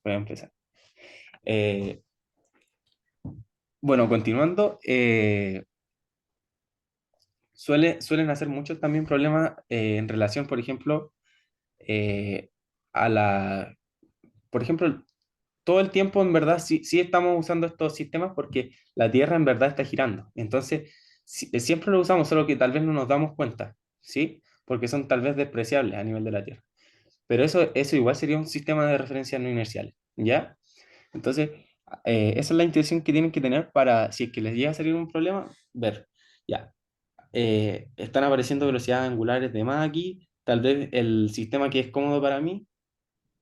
voy a empezar. Eh, bueno, continuando, suelen hacer muchos también problemas en relación, por ejemplo, eh, a la, por ejemplo, todo el tiempo en verdad sí estamos usando estos sistemas porque la Tierra en verdad está girando. Entonces, siempre lo usamos, solo que tal vez no nos damos cuenta, ¿sí? Porque son tal vez despreciables a nivel de la Tierra. Pero eso igual sería un sistema de referencia no inercial, ¿ya? Entonces, esa es la intuición que tienen que tener para, si es que les llega a salir un problema, ver, ya, están apareciendo velocidades angulares de más aquí, tal vez el sistema que es cómodo para mí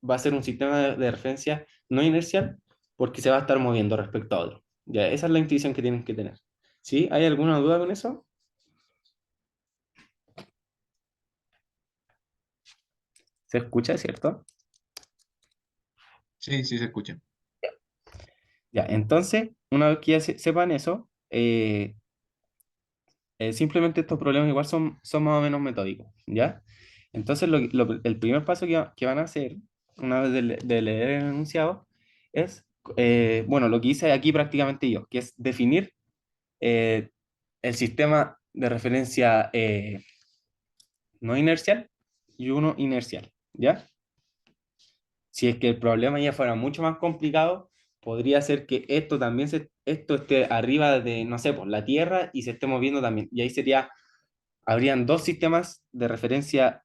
va a ser un sistema de referencia no inercial porque se va a estar moviendo respecto a otro. Ya, esa es la intuición que tienen que tener. ¿Sí? ¿Hay alguna duda con eso? ¿Se escucha, cierto? Sí, sí se escucha. Ya, entonces, una vez que ya sepan eso, simplemente estos problemas igual son más o menos metódicos, ¿ya? Entonces, el primer paso que van a hacer, una vez de leer el enunciado, es, bueno, lo que hice aquí prácticamente yo, que es definir eh, el sistema de referencia no inercial y uno inercial, ¿ya? Si es que el problema ya fuera mucho más complicado, podría ser que esto esté arriba de, no sé, por la Tierra y se esté moviendo también. Y ahí habrían dos sistemas de referencia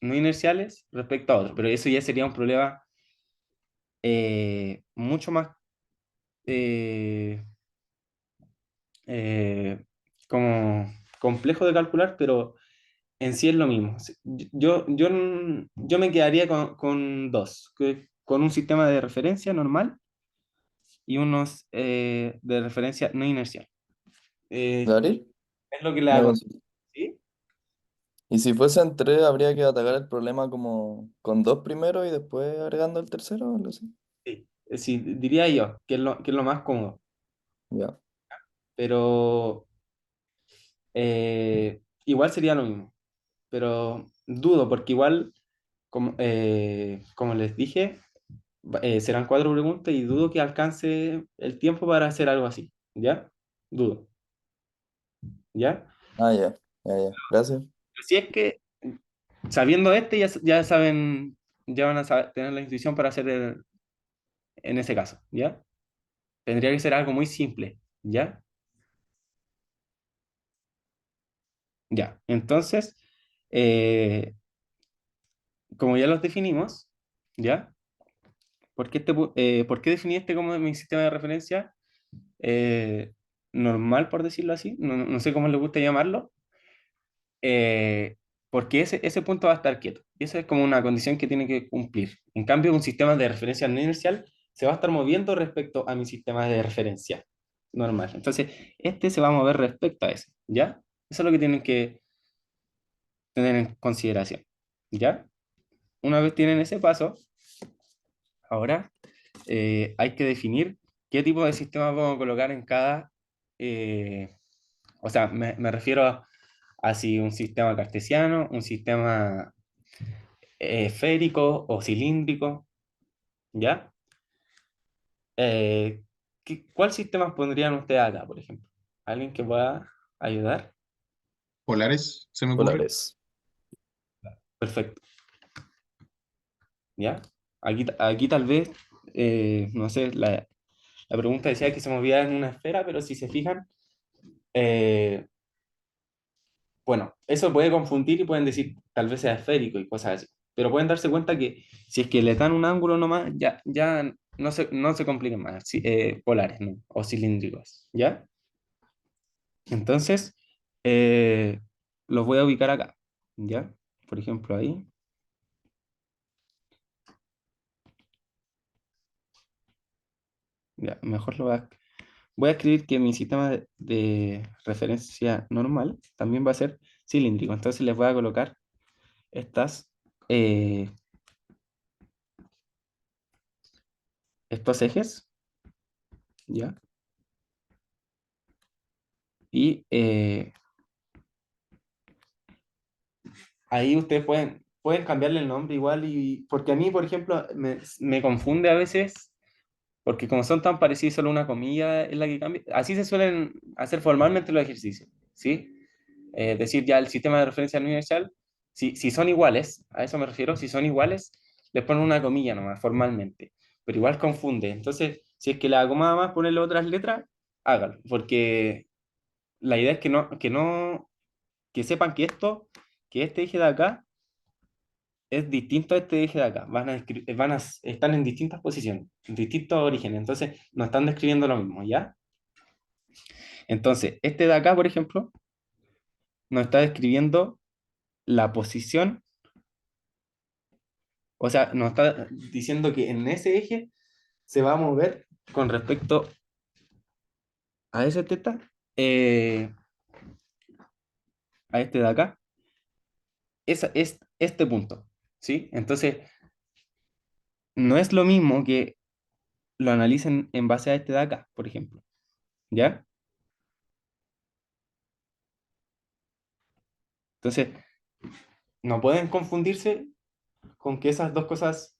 no inerciales respecto a otro, pero eso ya sería un problema mucho más eh, eh, como complejo de calcular, pero en sí es lo mismo. Yo me quedaría con dos, con un sistema de referencia normal y unos de referencia no inercial. Gabriel, Es lo que le una hago. consulta. ¿Sí? Y si fuesen tres, habría que atacar el problema como con dos primero y después agregando el tercero o algo así. Sí. Sí, diría yo, que es lo más cómodo. Ya. Pero igual sería lo mismo. Pero dudo, porque igual, como les dije, serán cuatro preguntas y dudo que alcance el tiempo para hacer algo así. ¿Ya? Dudo. ¿Ya? Ah, ya. Ya, ya. Gracias. Si es que, sabiendo ya saben, ya van a tener la intuición para hacer en ese caso. ¿Ya? Tendría que ser algo muy simple. ¿Ya? Ya. Entonces, eh, como ya los definimos, ¿ya? ¿Por qué definí este como mi sistema de referencia eh, normal, por decirlo así? No sé cómo le gusta llamarlo. eh, Porque ese punto va a estar quieto. Y esa es como una condición que tiene que cumplir. En cambio, un sistema de referencia no inercial se va a estar moviendo respecto a mi sistema de referencia normal. Entonces, este se va a mover respecto a ese, ¿ya? Eso es lo que tienen que tener en consideración, ¿ya? Una vez tienen ese paso, ahora hay que definir qué tipo de sistema vamos a colocar en cada, o sea, me refiero a si un sistema cartesiano, un sistema esférico o cilíndrico, ¿ya? ¿Cuál sistema pondrían ustedes acá, por ejemplo? ¿Alguien que pueda ayudar? Polares, se me ocurre. Polares. Perfecto, ¿ya? Aquí tal vez, no sé, la pregunta decía que se movía en una esfera, pero si se fijan, eh, bueno, eso puede confundir y pueden decir tal vez sea esférico y cosas así. Pero pueden darse cuenta que si es que le dan un ángulo nomás, ya no se compliquen más. Polares, ¿no? O cilíndricos, ¿ya? Entonces, eh, los voy a ubicar acá, ¿ya? Por ejemplo, ahí. Ya, mejor voy a escribir que mi sistema de referencia normal también va a ser cilíndrico. Entonces les voy a colocar estas, eh, estos ejes, ¿ya? Y ahí ustedes pueden pueden cambiarle el nombre igual y porque a mí, por ejemplo, me confunde a veces, porque como son tan parecidos, solo una comilla es la que cambia. Así se suelen hacer formalmente los ejercicios, ¿sí? Decir ya el sistema de referencia universal, si son iguales, a eso me refiero, si son iguales, les ponen una comilla nomás, formalmente, pero igual confunde. Entonces, si es que le acomoda más ponerle otras letras, hágalo, porque la idea es que sepan que que este eje de acá es distinto a este eje de acá. Están en distintas posiciones, en distintos orígenes. Entonces, no están describiendo lo mismo, ¿ya? Entonces, este de acá, por ejemplo, nos está describiendo la posición, o sea, nos está diciendo que en ese eje se va a mover con respecto a ese teta, eh, a este de acá, es este punto, ¿sí? Entonces, no es lo mismo que lo analicen en base a este de acá, por ejemplo, ¿ya? Entonces, no pueden confundirse con que esas dos cosas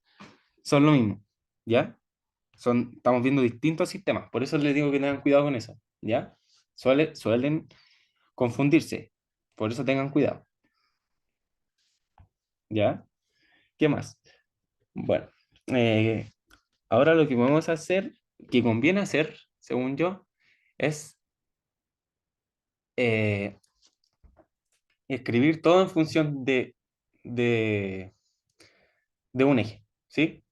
son lo mismo, ¿ya? Estamos viendo distintos sistemas, por eso les digo que tengan cuidado con eso, ¿ya? Suelen confundirse, por eso tengan cuidado, ¿ya? ¿Qué más? Bueno, eh, ahora lo que podemos hacer, que conviene hacer, según yo, es eh, escribir todo en función de, de un eje, ¿sí?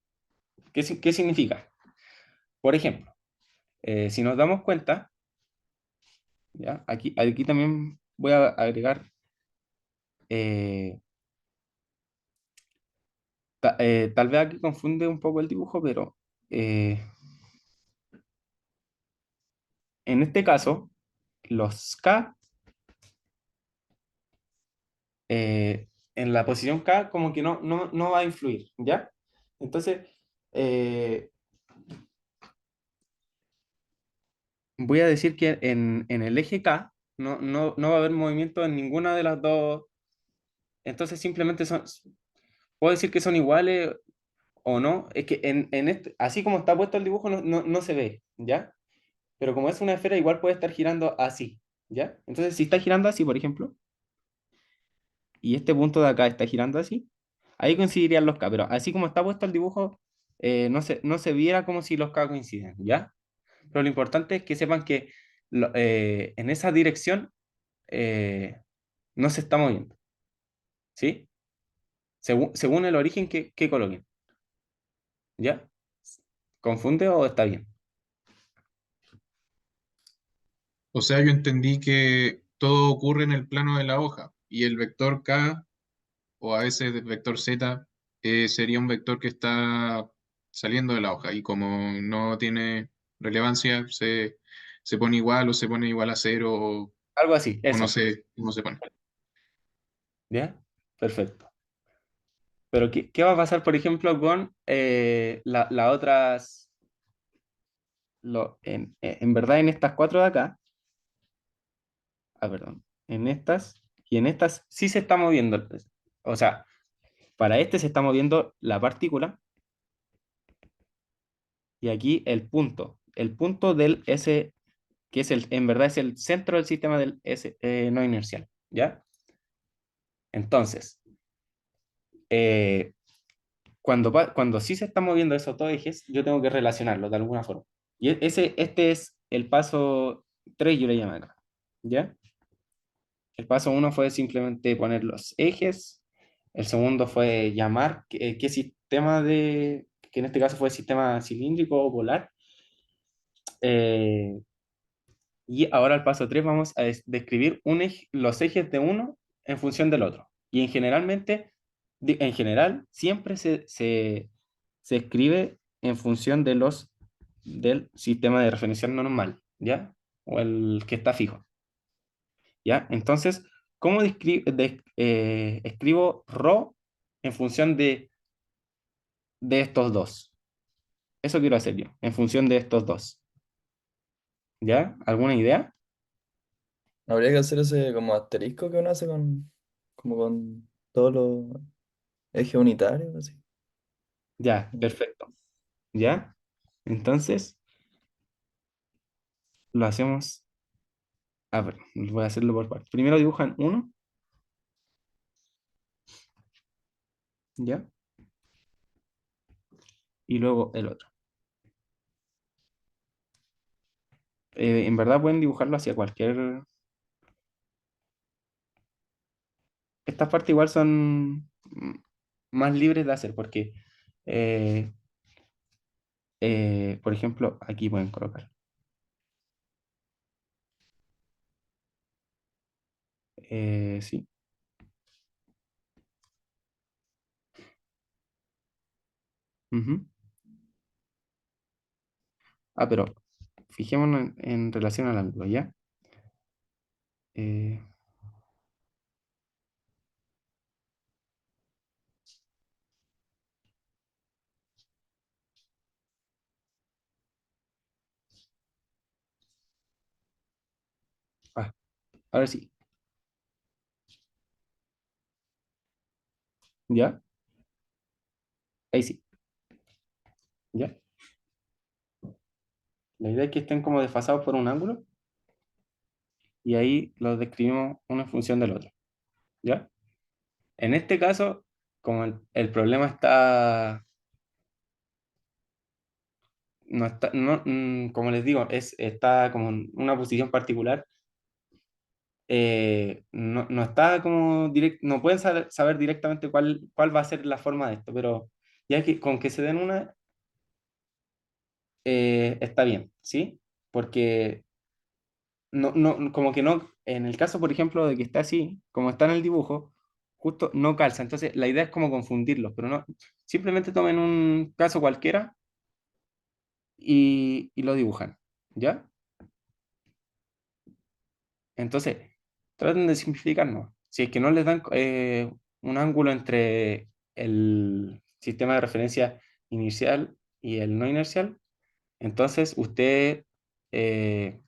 ¿Qué significa? Por ejemplo, si nos damos cuenta, ¿ya? Aquí también voy a agregar, eh, tal vez aquí confunde un poco el dibujo, pero eh, en este caso, los K, en la posición K como que no va a influir, ¿ya? Entonces, eh, voy a decir que en el eje K no va a haber movimiento en ninguna de las dos. Entonces simplemente puedo decir que son iguales o no. Es que así como está puesto el dibujo no se ve, ¿ya? Pero como es una esfera, igual puede estar girando así, ¿ya? Entonces si está girando así, por ejemplo, y este punto de acá está girando así, ahí coincidirían los K, pero así como está puesto el dibujo, no se viera como si los K coinciden, ¿ya? Pero lo importante es que sepan que en esa dirección eh, no se está moviendo, ¿sí? Según el origen que coloquen, ¿ya? ¿Confunde o está bien? O sea, yo entendí que todo ocurre en el plano de la hoja y el vector K o a veces el vector Z sería un vector que está saliendo de la hoja y como no tiene relevancia, se pone igual o se pone igual a cero Algo así, o no eso, sé cómo se pone. ¿ya? Perfecto. Pero ¿qué va a pasar, por ejemplo, con las otras, en verdad en estas cuatro de acá, perdón, en estas y en estas sí se está moviendo, o sea, para este se está moviendo la partícula y aquí el punto del S, que en verdad es el centro del sistema del S no inercial, ¿ya? Entonces, eh, cuando sí se están moviendo esos dos ejes, yo tengo que relacionarlos de alguna forma. Y este es el paso 3 yo le llamo acá, ¿ya? El paso uno fue simplemente poner los ejes. El segundo fue llamar qué sistema que en este caso fue sistema cilíndrico o polar. Eh, y ahora el paso 3 vamos a describir los ejes de uno en función del otro. Y en general, siempre se escribe en función del sistema de referencia normal, ¿ya? O el que está fijo. ¿Ya? Entonces, ¿cómo escribo ρ en función de estos dos? Eso quiero hacer yo, en función de estos dos. ¿Ya? ¿Alguna idea? Habría que hacer ese como asterisco que uno hace con, como con todos los... eje unitario, así. Ya, perfecto. ¿Ya? Entonces, lo hacemos. A ver, voy a hacerlo por partes. Primero dibujan uno, ¿ya? Y luego el otro. En verdad pueden dibujarlo hacia cualquier. Estas partes igual son más libres de hacer porque, eh, por ejemplo, aquí pueden colocar. Sí. Ujú. Ah, pero fijémonos en relación al ángulo, ¿ya? Eh, ah, ahora sí, ¿ya? Ahí sí, ¿ya? La idea es que estén como desfasados por un ángulo y ahí los describimos uno en función del otro, ¿ya? En este caso, como el problema está, no está, no, como les digo, está como en una posición particular, no está como no pueden saber directamente cuál va a ser la forma de esto, pero ya que con que se den una, está bien, ¿sí? Porque como que no, en el caso, por ejemplo, de que está así, como está en el dibujo, justo no calza. Entonces, la idea es como confundirlos, pero no, simplemente tomen un caso cualquiera y lo dibujan, ¿ya? Entonces, traten de simplificarnos. Si es que no les dan un ángulo entre el sistema de referencia inercial y el no inercial, entonces ustedes eh,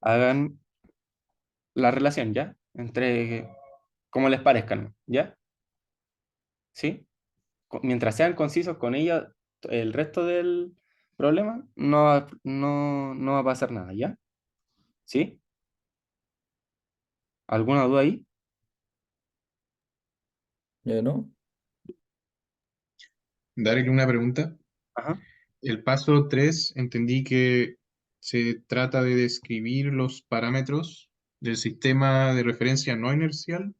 hagan la relación, ¿ya? Entre como les parezcan, ¿ya? ¿Sí? Mientras sean concisos con ella, el resto del problema no va a pasar nada, ¿ya? ¿Sí? ¿Alguna duda ahí? ¿No? Darle una pregunta. Ajá, El paso 3 entendí que se trata de describir los parámetros del sistema de referencia no inercial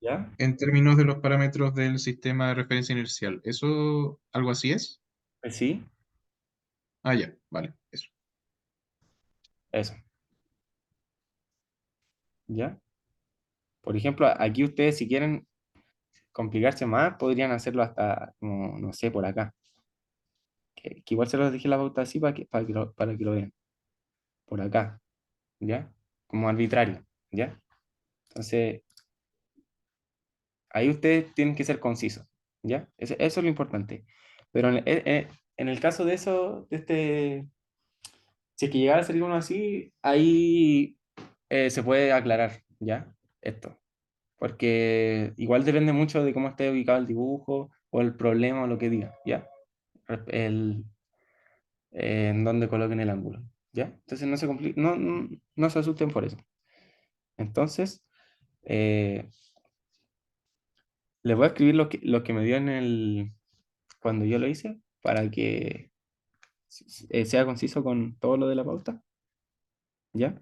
¿ya? en términos de los parámetros del sistema de referencia inercial. ¿Eso algo así es? Sí, Ah, ya, vale, eso. eso, ¿ya? Por ejemplo, aquí ustedes si quieren complicarse más, podrían hacerlo hasta, como, no sé, por acá. Que igual se los dejé la pauta así para que lo vean. Por acá, ¿ya? Como arbitrario, ¿ya? Entonces, ahí ustedes tienen que ser concisos, ¿ya? Eso es lo importante. Pero en el caso de eso, si es que llegara a salir uno así, ahí se puede aclarar, ¿ya? Esto. Porque igual depende mucho de cómo esté ubicado el dibujo o el problema o lo que diga, ¿ya? El, en dónde coloquen el ángulo, ¿ya? Entonces no se asusten por eso. Entonces, eh, les voy a escribir lo que me dio cuando yo lo hice para que sea conciso con todo lo de la pauta, ¿ya?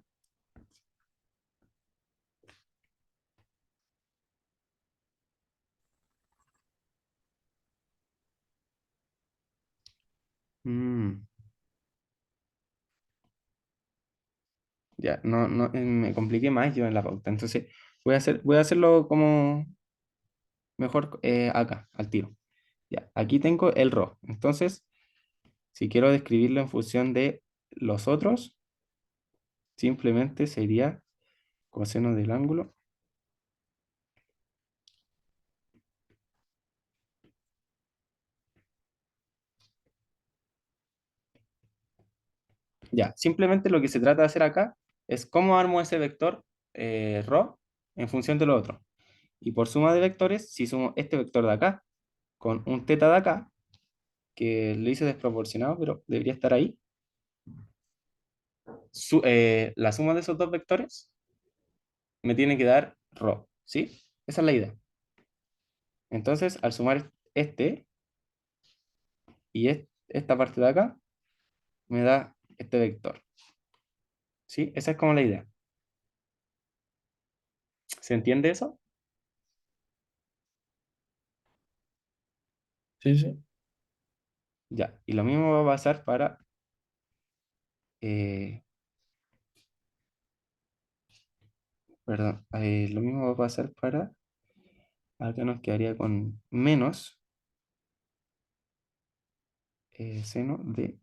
Mm, ya, me compliqué más yo en la pauta. Entonces, voy a hacerlo como mejor acá, al tiro. Ya, aquí tengo el RO. Entonces, si quiero describirlo en función de los otros, simplemente sería coseno del ángulo. Ya, simplemente lo que se trata de hacer acá es cómo armo ese vector ρ en función de lo otro. Y por suma de vectores, si sumo este vector de acá con un teta de acá, que lo hice desproporcionado, pero debería estar ahí, la suma de esos dos vectores me tiene que dar ρ, ¿sí? Esa es la idea. Entonces, al sumar este y esta parte de acá, me da este vector, ¿sí? Esa es como la idea. ¿Se entiende eso? Sí, sí. Ya. Y lo mismo va a pasar para... eh, perdón. Lo mismo va a pasar para... Acá nos quedaría con menos seno de...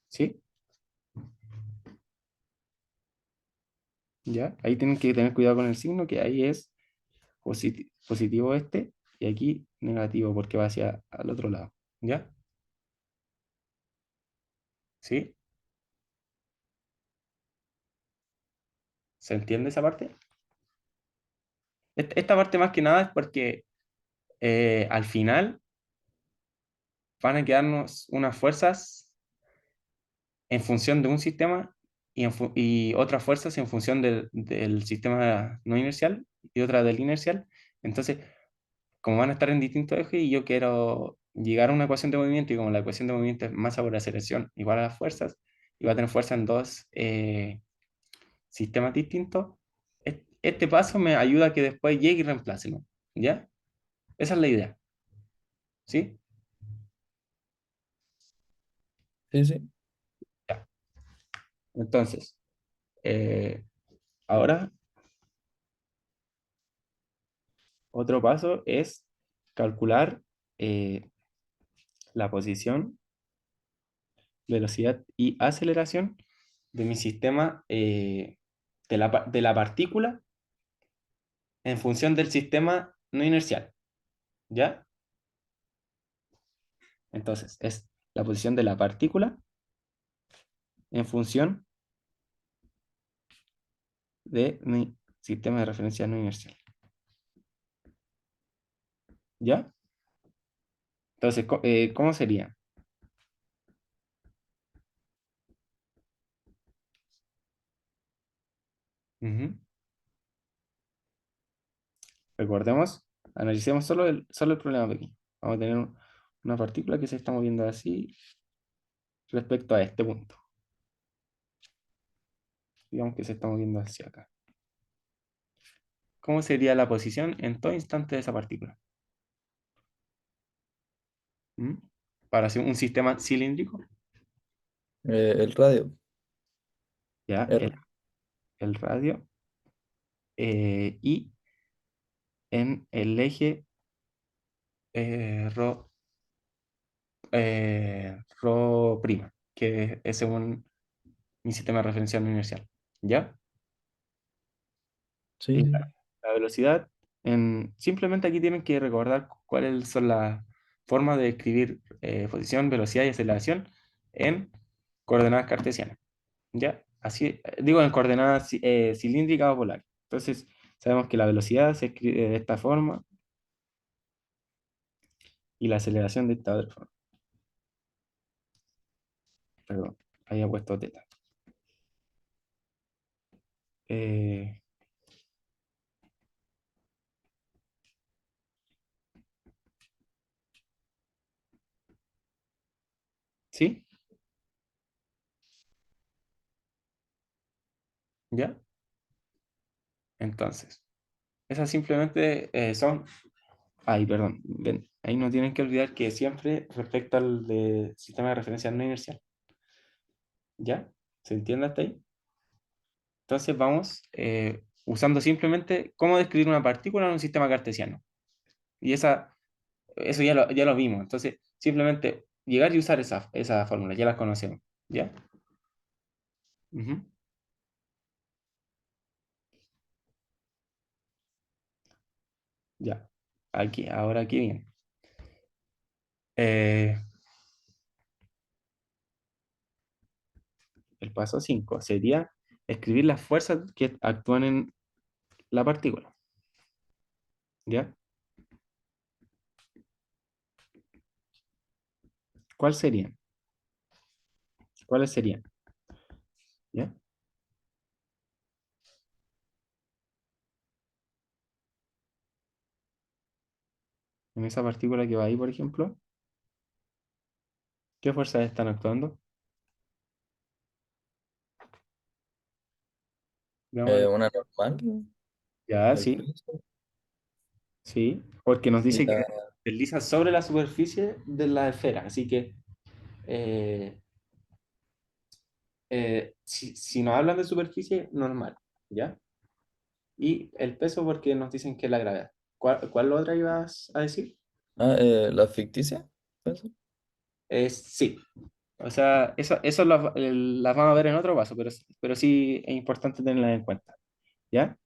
¿Sí? ¿Ya? Ahí tienen que tener cuidado con el signo, que ahí es positivo este y aquí negativo porque va hacia al otro lado. ¿Ya? ¿Sí? ¿Se entiende esa parte? Esta parte más que nada es porque al final van a quedarnos unas fuerzas en función de un sistema y otras fuerzas en función del sistema no inercial y otra del inercial. Entonces, como van a estar en distintos ejes y yo quiero llegar a una ecuación de movimiento y como la ecuación de movimiento es masa por aceleración igual a las fuerzas y va a tener fuerza en dos sistemas distintos, este paso me ayuda a que después llegue y reemplace, ¿no? ¿Ya? Esa es la idea, ¿sí? Sí, sí. Ya. Entonces, eh, ahora otro paso es calcular eh, la posición, velocidad y aceleración de mi sistema de la partícula en función del sistema no inercial, ¿ya? Entonces, es la posición de la partícula en función de mi sistema de referencia no inercial, ¿ya? Entonces, ¿cómo sería? Ujú. Recordemos, analicemos solo el problema pequeño. Vamos a tener una partícula que se está moviendo así respecto a este punto. Digamos que se está moviendo hacia acá. ¿Cómo sería la posición en todo instante de esa partícula? ¿Mm? Para hacer un sistema cilíndrico, El radio. ya, R. el radio, y en el eje ρ, ρ', que es según mi sistema de referencia no inercial, ¿ya? Sí, Y sí. la velocidad, simplemente aquí tienen que recordar cuáles son las formas de escribir posición, velocidad y aceleración en coordenadas cartesianas. ¿Ya? Así, digo en coordenadas cilíndricas o polares. Entonces, sabemos que la velocidad se escribe de esta forma y la aceleración de esta otra forma. Perdón, había puesto teta. Eh, ¿Sí? ¿Ya? Entonces, esas simplemente son... Ay, perdón. Ven, ahí no tienen que olvidar que siempre respecto al de sistema de referencia no inercial. ¿Ya? ¿Se entiende hasta ahí? Entonces vamos usando simplemente cómo describir una partícula en un sistema cartesiano. Y eso ya lo vimos. Entonces, simplemente llegar y usar esa fórmula, ya las conocemos. ¿Ya? Ujú. Ya. Ahora aquí bien. Eh, el paso 5 sería escribir las fuerzas que actúan en la partícula. ¿Ya? ¿Cuál serían? ¿Cuáles serían? ¿Ya? En esa partícula que va ahí, por ejemplo, ¿qué fuerzas están actuando? Veamos. Una normal, Ya, el sí, peso. sí, porque nos Y dice que la, desliza sobre la superficie de la esfera, así que eh, si nos hablan de superficie, normal, ¿ya? Y el peso porque nos dicen que es la gravedad. ¿Cuál otra ibas a decir? la ficticia, ¿peso? Sí, o sea, eso las vamos a ver en otro paso, pero sí es importante tenerlas en cuenta, ¿ya?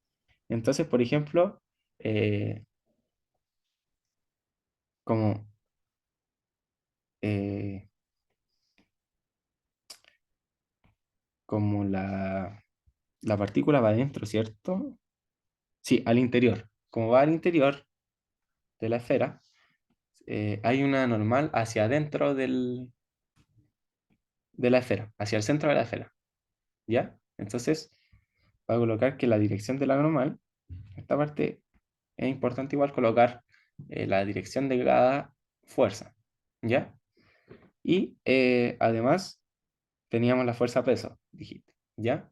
Entonces, por ejemplo, eh, como, eh, como la partícula va adentro, ¿cierto? Sí, al interior. Como va al interior de la esfera, hay una normal hacia adentro de la esfera, hacia el centro de la esfera, ¿ya? Entonces, va a colocar que la dirección de la normal, esta parte es importante igual colocar la dirección de cada fuerza, ¿ya? Y además teníamos la fuerza peso, dijiste, ¿ya?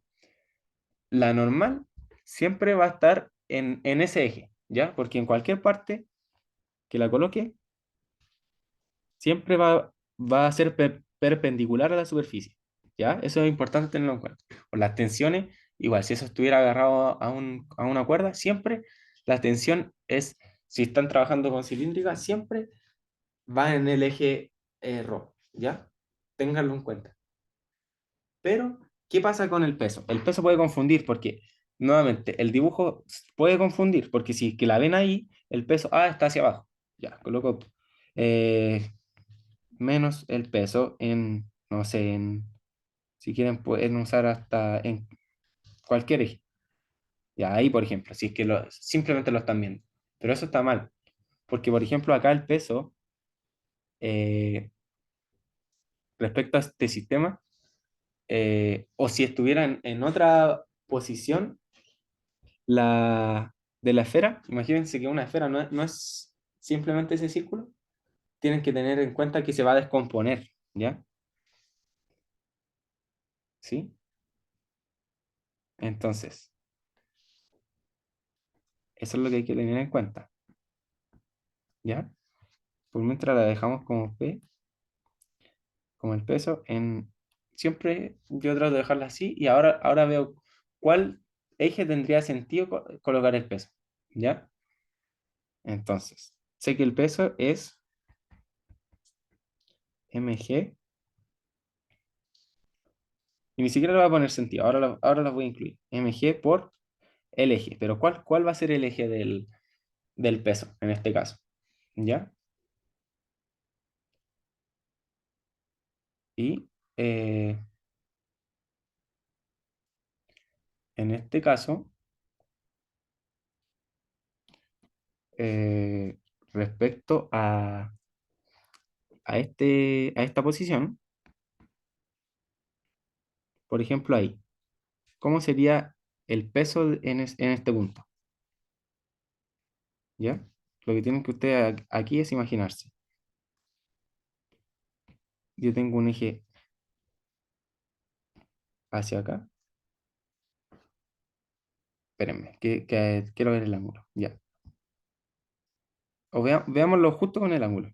La normal siempre va a estar en ese eje, ¿ya? Porque en cualquier parte que la coloque, siempre va a ser perpendicular a la superficie, ¿ya? Eso es importante tenerlo en cuenta. Por las tensiones, igual, si eso estuviera agarrado a una cuerda, siempre la tensión es, si están trabajando con cilíndrica, siempre va en el eje rojo, ¿ya? Ténganlo en cuenta. Pero, ¿qué pasa con el peso? El peso puede confundir porque, nuevamente, el dibujo puede confundir porque si es que la ven ahí, el peso está hacia abajo. Ya, coloco eh, menos el peso en, no sé, si quieren pueden usar hasta en cualquier eje. Ya, ahí, por ejemplo, si es que simplemente lo están viendo. Pero eso está mal, porque, por ejemplo, acá el peso, eh, respecto a este sistema, o si estuvieran en otra posición de la esfera, imagínense que una esfera no es simplemente ese círculo, tienen que tener en cuenta que se va a descomponer, ¿ya? ¿Sí? Entonces, eso es lo que hay que tener en cuenta, ¿ya? Por mientras la dejamos como P, como el peso, siempre yo trato de dejarla así y ahora veo cuál eje tendría sentido colocar el peso, ¿ya? Entonces, sé que el peso es mg y ni siquiera le voy a poner sentido, ahora lo voy a incluir, mg por el eje, pero ¿cuál va a ser el eje del peso en este caso? ¿Ya? Y eh, en este caso, eh, respecto a esta posición, por ejemplo ahí, ¿cómo sería el peso en este punto? ¿Ya? Lo que tienen que ustedes aquí es imaginarse. Yo tengo un eje hacia acá. Espérenme, que quiero ver el ángulo. Ya. O veámoslo justo con el ángulo.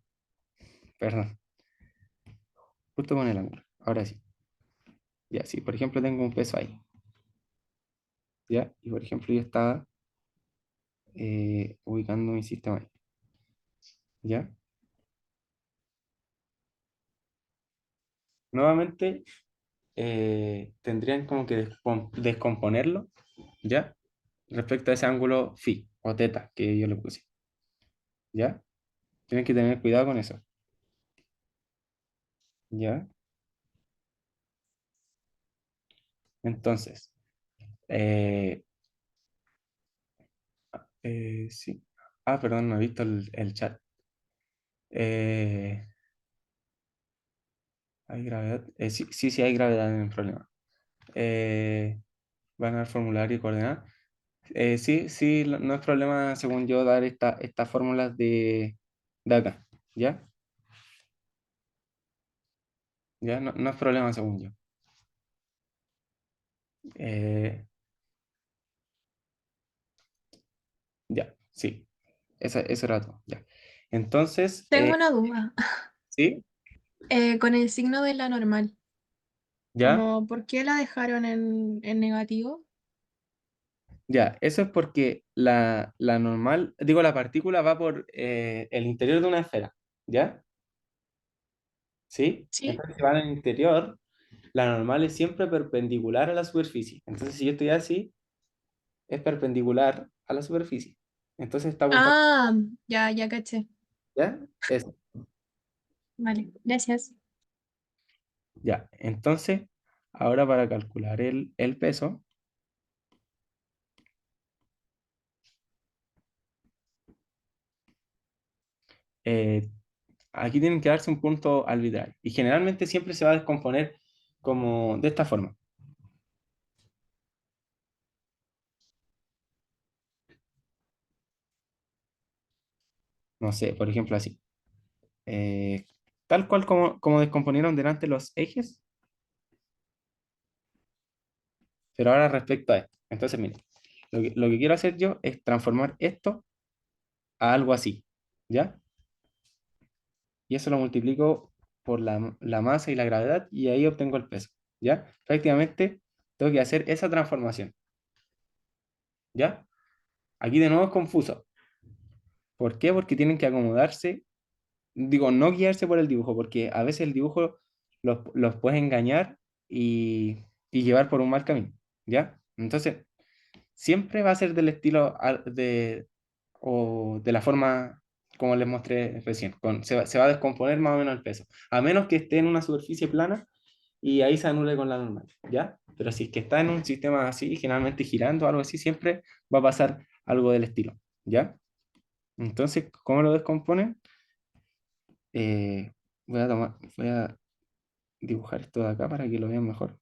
Perdón, justo con el ángulo. Ahora sí. Ya, sí, por ejemplo tengo un peso ahí. ¿Ya? Y por ejemplo yo estaba ubicando mi sistema ahí. ¿Ya? Nuevamente tendrían como que descomponerlo, ¿ya? Respecto a ese ángulo phi o teta que yo le puse. ¿Ya? Tienen que tener cuidado con eso. ¿Ya? Entonces, eh, sí. Ah, perdón, no he visto el chat. Eh, ¿Hay gravedad? Sí, sí, sí hay gravedad en el problema. Eh, Van a dar formulario y coordenadas. Sí, sí, no es problema, según yo, dar estas fórmulas de acá. ¿Ya? ¿Ya? No, no es problema, según yo. Eh, ya, sí. Eso era todo. Ya. Entonces, Tengo una duda. ¿sí? Con el signo de la normal, ¿Ya? como, ¿por qué la dejaron en negativo? Ya, eso es porque la normal, digo, la partícula va por el interior de una esfera. ¿Ya? ¿Sí? Sí. Entonces, si va en el interior, la normal es siempre perpendicular a la superficie. Entonces, si yo estoy así, es perpendicular a la superficie. Entonces está apuntando, Ah, ya, ya caché. ¿ya? Eso, Vale, gracias. ya. Entonces, ahora para calcular el peso, eh, aquí tienen que darse un punto arbitral. Y generalmente siempre se va a descomponer como de esta forma. No sé, por ejemplo así. Eh, Tal cual como descomponieron delante los ejes, pero ahora respecto a esto. Entonces, miren, lo que quiero hacer yo es transformar esto a algo así, ¿ya? Y eso lo multiplico por la masa y la gravedad y ahí obtengo el peso, ¿ya? Prácticamente tengo que hacer esa transformación, ¿ya? Aquí de nuevo es confuso. ¿Por qué? Porque tienen que acomodarse, digo, no guiarse por el dibujo, porque a veces el dibujo los puede engañar y llevar por un mal camino, ¿ya? Entonces, siempre va a ser del estilo o de la forma como les mostré recién. Se va a descomponer más o menos el peso, a menos que esté en una superficie plana y ahí se anule con la normal, ¿ya? Pero si es que está en un sistema así, generalmente girando o algo así, siempre va a pasar algo del estilo, ¿ya? Entonces, ¿cómo lo descomponen? Voy a dibujar esto de acá para que lo vean mejor,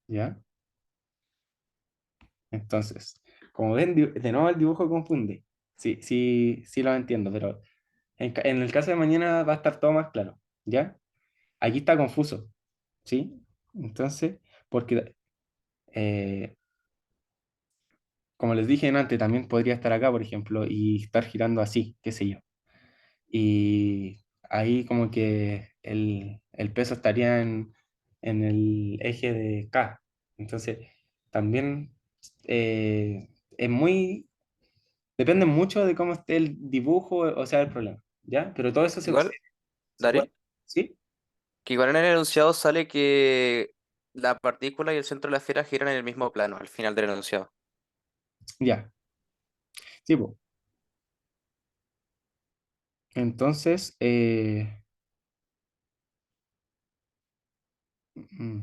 ¿ya? Entonces, como ven, de nuevo el dibujo confunde. Sí, sí, sí lo entiendo, pero en el caso de mañana va a estar todo más claro, ¿ya? Aquí está confuso, ¿sí? Entonces, porque, eh, como les dije antes, también podría estar acá, por ejemplo, y estar girando así, qué sé yo. Y ahí como que el peso estaría en el eje de K. Entonces, también es muy, depende mucho de cómo esté el dibujo, o sea, el problema, ¿ya? Pero todo eso Igual, se puede, Daryl, ¿sí? que igual en el enunciado sale que la partícula y el centro de la esfera giran en el mismo plano al final del enunciado. Ya, sí, po. Entonces, mm,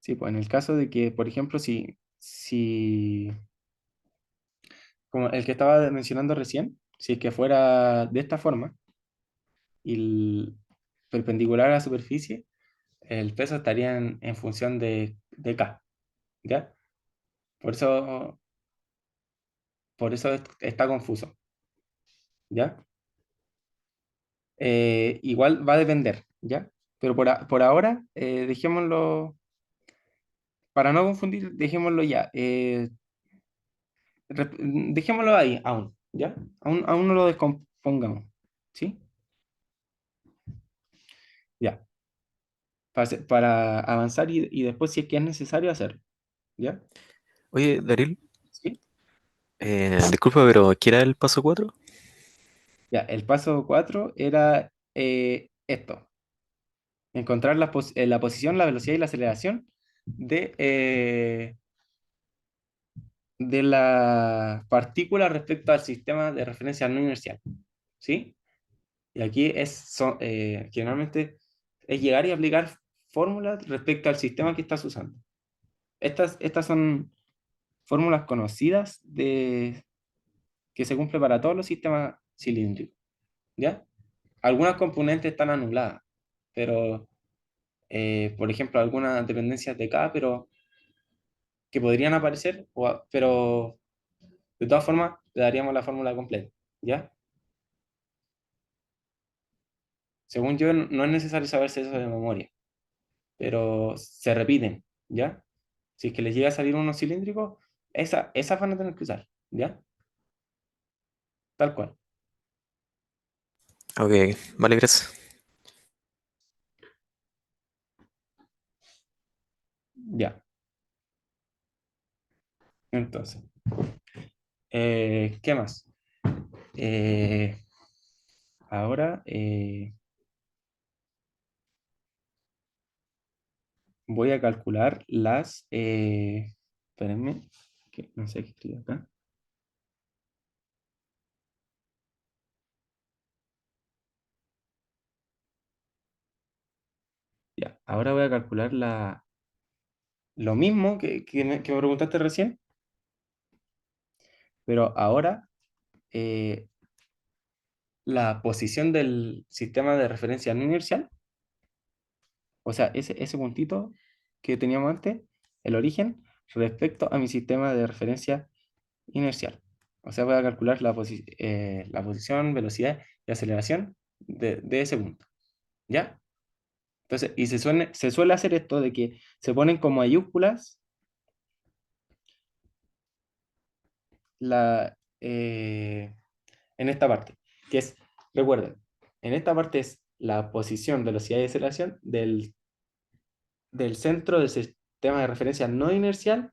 sí, pues en el caso de que, por ejemplo, si como el que estaba mencionando recién, si es que fuera de esta forma y perpendicular a la superficie, el peso estaría en función de K, ¿ya? Por eso, por eso está confuso, ¿ya? Igual va a depender, ¿ya? Pero por ahora, dejémoslo, para no confundir, dejémoslo ya. Dejémoslo ahí, aún, ¿ya? Aún no lo descompongamos, ¿sí? Ya, para avanzar y después, si es que es necesario, hacerlo, ¿ya? Oye, Daryl, ¿Sí? disculpa, pero ¿qué era el paso 4? Ya, el paso 4 era esto, encontrar la posición, la velocidad y la aceleración de, de la partícula respecto al sistema de referencia no inercial, ¿sí? Y aquí generalmente es llegar y aplicar fórmulas respecto al sistema que estás usando. Estas son fórmulas conocidas que se cumplen para todos los sistemas cilíndricos, ¿ya? Algunas componentes están anuladas, pero, por ejemplo, algunas dependencias de K, pero que podrían aparecer, pero de todas formas le daríamos la fórmula completa, ¿ya? Según yo, no es necesario saberse eso de memoria, pero se repiten, ¿ya? Si es que les llega a salir uno cilíndrico, esa van a tener que usar, ¿ya? Tal cual. Ok, vale, gracias. Ya. Entonces, ¿qué más? Eh, ahora voy a calcular espérenme, que no sé qué escribir acá. Ya, ahora voy a calcular lo mismo que me preguntaste recién, pero ahora eh, la posición del sistema de referencia no inercial, o sea, ese puntito que teníamos antes, el origen, respecto a mi sistema de referencia inercial. O sea, voy a calcular la posición, velocidad y aceleración de ese punto. ¿Ya? Entonces, y se suele hacer esto de que se ponen con mayúsculas la, en esta parte, que es, recuerden, en esta parte es la posición, velocidad y aceleración del centro del sistema de referencia no inercial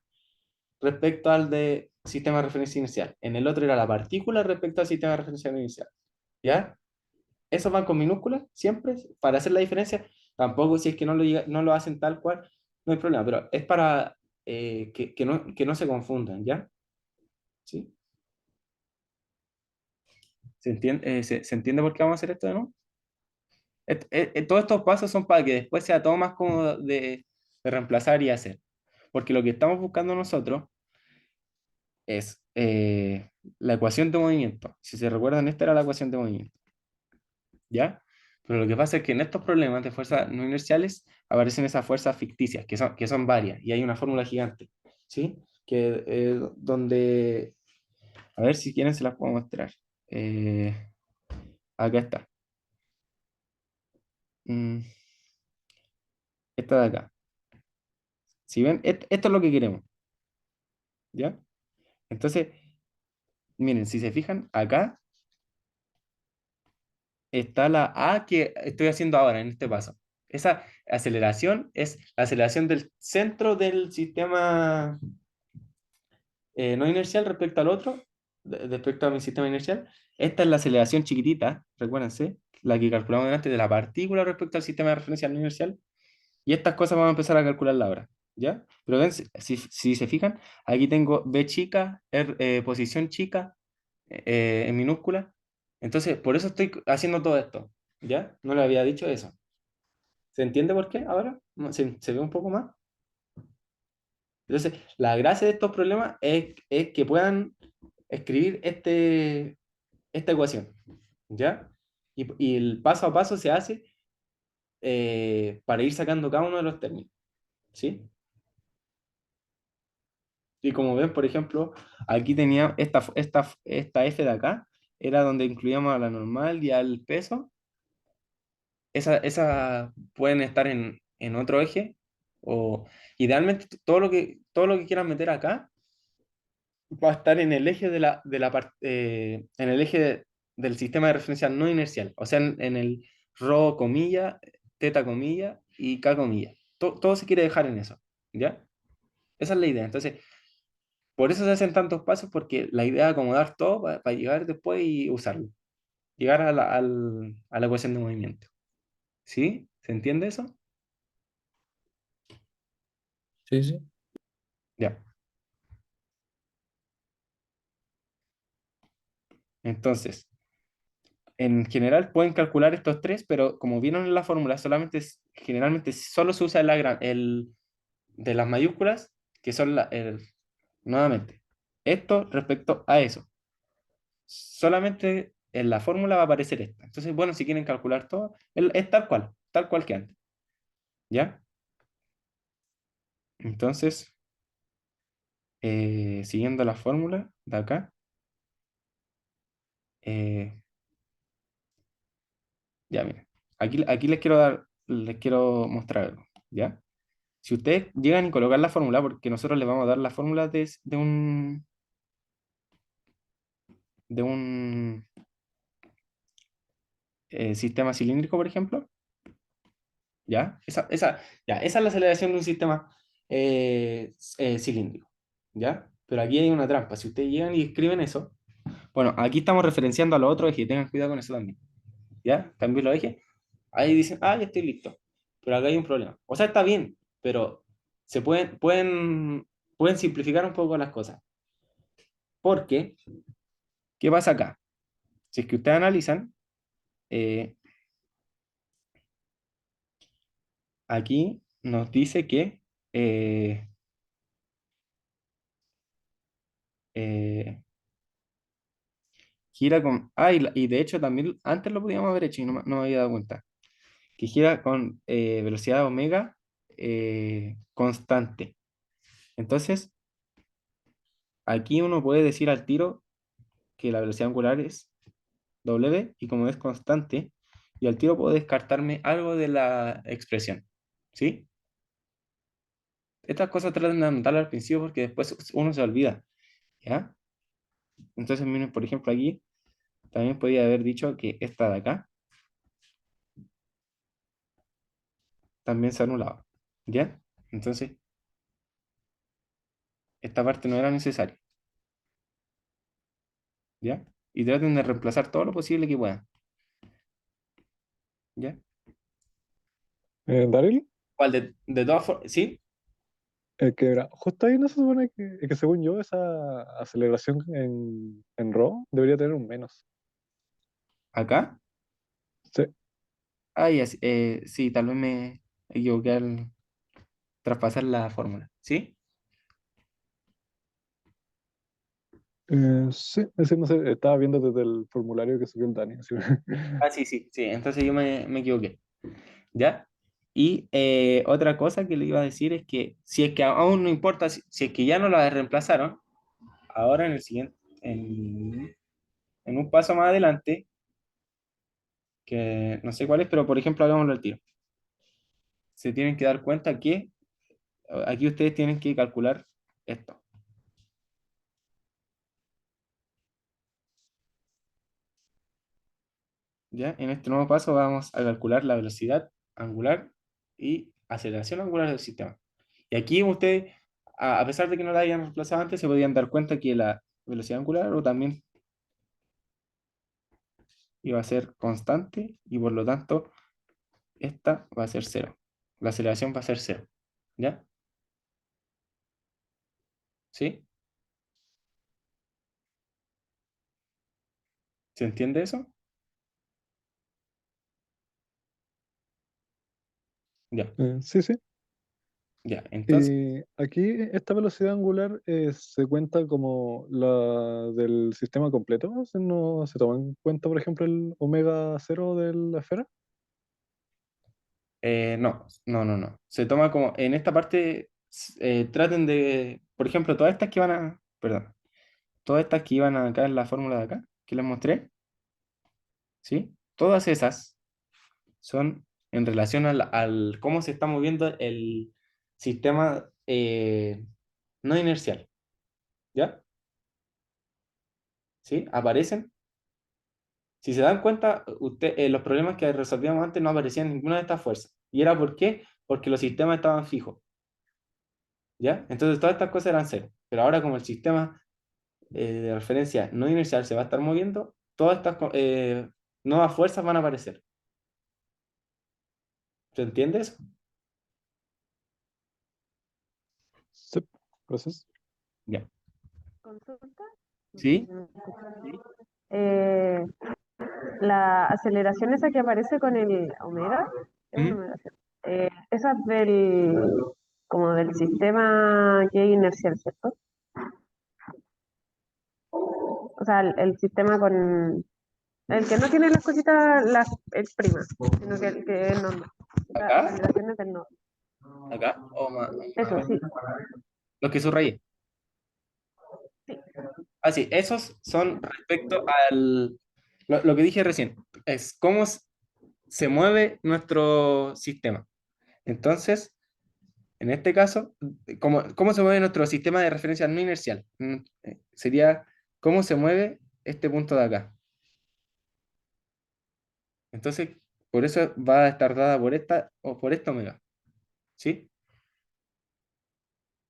respecto al de sistema de referencia inercial. En el otro era la partícula respecto al sistema de referencia no inercial. ¿Ya? Esos van con minúsculas siempre para hacer la diferencia. Tampoco si es que no lo hacen tal cual, no hay problema, pero es para que no se confundan, ¿ya? ¿Sí? ¿Se entiende por qué vamos a hacer esto de nuevo? Todos estos pasos son para que después sea todo más cómodo de reemplazar y hacer. Porque lo que estamos buscando nosotros es la ecuación de movimiento. Si se recuerdan, esta era la ecuación de movimiento. ¿Ya? Pero lo que pasa es que en estos problemas de fuerzas no inerciales aparecen esas fuerzas ficticias, que son varias, y hay una fórmula gigante, ¿sí? Donde, a ver si quieren se las puedo mostrar. Eh, acá está. Mm, esta de acá. Si ven, esto es lo que queremos, ¿ya? Entonces, miren, si se fijan, acá está la A que estoy haciendo ahora en este paso. Esa aceleración es la aceleración del centro del sistema no inercial respecto al otro, respecto a mi sistema inercial. Esta es la aceleración chiquitita, recuérdense, la que calculamos antes de la partícula respecto al sistema de referencia no inercial. Y estas cosas vamos a empezar a calcularla ahora, ¿ya? Pero ven, si se fijan, aquí tengo B chica, posición chica, en minúscula. Entonces, por eso estoy haciendo todo esto, ¿ya? No le había dicho eso. ¿Se entiende por qué ahora? ¿No? ¿Se ve un poco más? Entonces, la gracia de estos problemas es que puedan escribir esta ecuación, ¿ya? Y el paso a paso se hace para ir sacando cada uno de los términos, ¿sí? Y como ven, por ejemplo, aquí tenía esta f de acá, era donde incluíamos a la normal y al peso. Esa pueden estar en otro eje, o idealmente todo lo que quieran meter acá va a estar en el eje en el eje del sistema de referencia no inercial, o sea, en el rho comilla, teta comilla y k comilla. Todo se quiere dejar en eso, ¿ya? Esa es la idea. Entonces, por eso se hacen tantos pasos, porque la idea es acomodar todo para llegar después y usarlo. Llegar a la ecuación de movimiento. ¿Sí? ¿Se entiende eso? Sí, sí. Ya. Entonces, en general pueden calcular estos tres, pero como vieron en la fórmula, generalmente solo se usa el de las mayúsculas, que son nuevamente, esto respecto a eso. Solamente en la fórmula va a aparecer esta. Entonces, bueno, si quieren calcular todo, es tal cual que antes. ¿Ya? Entonces, siguiendo la fórmula de acá, eh, ya miren, aquí les quiero mostrar algo, ¿ya? Si ustedes llegan y colocan la fórmula, porque nosotros les vamos a dar la fórmula de un sistema cilíndrico, por ejemplo, ¿ya? Esa es la aceleración de un sistema cilíndrico, ¿ya? Pero aquí hay una trampa. Si ustedes llegan y escriben eso, bueno, aquí estamos referenciando a los otros ejes, tengan cuidado con eso también, ¿ya? Cambio los ejes, ahí dicen, ah, ya estoy listo. Pero acá hay un problema. O sea, está bien, pero pueden simplificar un poco las cosas. Porque, ¿qué pasa acá? Si es que ustedes analizan, eh, aquí nos dice que eh, gira con... Ah, y de hecho también antes lo podíamos haber hecho y no me había dado cuenta. Que gira con velocidad omega constante. Entonces, aquí uno puede decir al tiro que la velocidad angular es W y como es constante, y al tiro puedo descartarme algo de la expresión. ¿Sí? Estas cosas tratan de anotarlas al principio porque después uno se olvida. ¿Ya? Entonces, miren, por ejemplo, aquí también podría haber dicho que esta de acá también se anulaba. ¿Ya? Entonces, esta parte no era necesaria. ¿Ya? Y traten de reemplazar todo lo posible que puedan. ¿Ya? Daryl, ¿Cuál de todas formas? ¿Sí? que era, justo ahí no se supone que según yo esa aceleración en RAW debería tener un menos. ¿Acá? Sí, Sí, tal vez me equivoqué al traspasar la fórmula. ¿Sí? sí, es decir, no sé, estaba viendo desde el formulario que subió el Dani. Así. Ah, sí, sí, sí. Entonces yo me equivoqué. ¿Ya? Y otra cosa que le iba a decir es que si es que aún no importa, si es que ya no la reemplazaron, ahora en el siguiente, en un paso más adelante, que no sé cuál es, pero por ejemplo, hagámoslo al tiro. Se tienen que dar cuenta que aquí ustedes tienen que calcular esto. ¿Ya? En este nuevo paso vamos a calcular la velocidad angular y aceleración angular del sistema. Y aquí ustedes, a pesar de que no la hayan reemplazado antes, se podían dar cuenta que la velocidad angular o también iba a ser constante y por lo tanto esta va a ser cero. La aceleración va a ser cero. ¿Ya? ¿Sí? ¿Se entiende eso? Ya, Sí, sí. ya. Entonces, Y aquí esta velocidad angular se cuenta como la del sistema completo. ¿No no se toma en cuenta, por ejemplo, el omega cero de la esfera? no, no, no, no. Se toma como, en esta parte, traten de, por ejemplo, perdón, todas estas que iban acá en la fórmula de acá, que les mostré, ¿sí? Todas esas son en relación al cómo se está moviendo el sistema no inercial, ¿ya? ¿Sí? Aparecen. Si se dan cuenta, los problemas que resolvíamos antes no aparecían ninguna de estas fuerzas. ¿Y era por qué? Porque los sistemas estaban fijos, ¿ya? Entonces todas estas cosas eran cero. Pero ahora como el sistema de referencia no inercial se va a estar moviendo, todas estas nuevas fuerzas van a aparecer. ¿Se entiende eso? Proceso. Ya. Consulta. ¿Sí? Eh, la aceleración esa que aparece con el omega, es una ¿Mm? omega, esa es como del sistema que es inercial, ¿cierto? O sea, el sistema con el que no tiene las cositas, las primas, sino que el que es normal. Las ¿Acá? aceleraciones del nodo. ¿Acá? ¿O más? Eso, sí. Los que subrayé. Sí. Ah, sí, esos son respecto al... Lo que dije recién, es cómo se mueve nuestro sistema. Entonces, en este caso, ¿cómo se mueve nuestro sistema de referencia no inercial? Sería cómo se mueve este punto de acá. Entonces, por eso va a estar dada por esta o por esta omega. ¿Sí?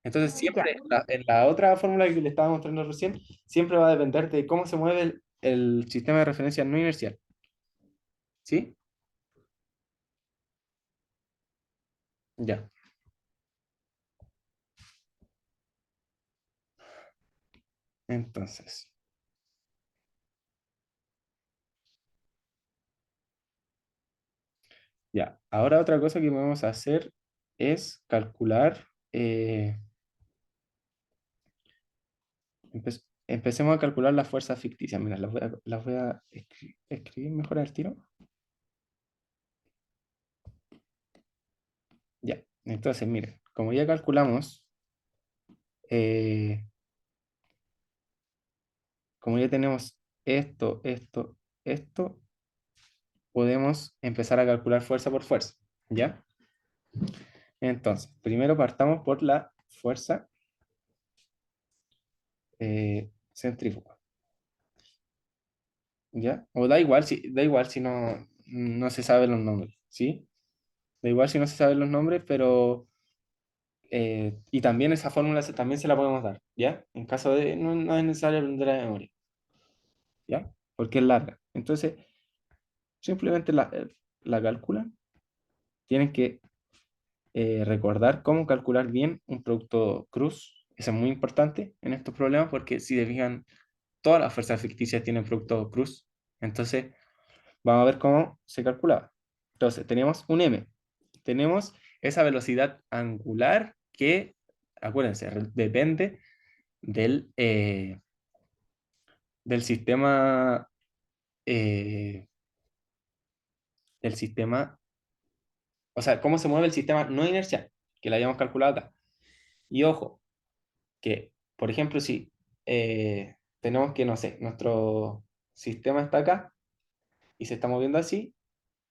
Entonces, Ya. siempre en la otra fórmula que le estaba mostrando recién, siempre va a depender de cómo se mueve el sistema de referencia no inercial. ¿Sí? Ya. Entonces, ya. Ahora otra cosa que podemos hacer es calcular. Empecemos a calcular las fuerzas ficticias. Mira, las voy a escribir mejor al tiro. Ya. Entonces, miren, como ya calculamos, como ya tenemos esto, podemos empezar a calcular fuerza por fuerza. ¿Ya? Entonces, primero partamos por la fuerza centrífuga. ¿Ya? O da igual si no se saben los nombres, ¿sí? Da igual si no se saben los nombres, pero... y también esa fórmula también se la podemos dar, ¿ya? En caso de no es necesario aprender la memoria, ¿ya? Porque es larga. Entonces, simplemente la calculan. Tienen que recordar cómo calcular bien un producto cruz. Eso es muy importante en estos problemas porque si se fijan, todas las fuerzas ficticias tienen producto cruz. Entonces, vamos a ver cómo se calculaba. Entonces, tenemos un m. Tenemos esa velocidad angular que, acuérdense, depende del, del sistema, eh, del sistema, o sea, cómo se mueve el sistema no inercial, que lo habíamos calculado acá. Y ojo, que, por ejemplo, si tenemos que, no sé, nuestro sistema está acá y se está moviendo así,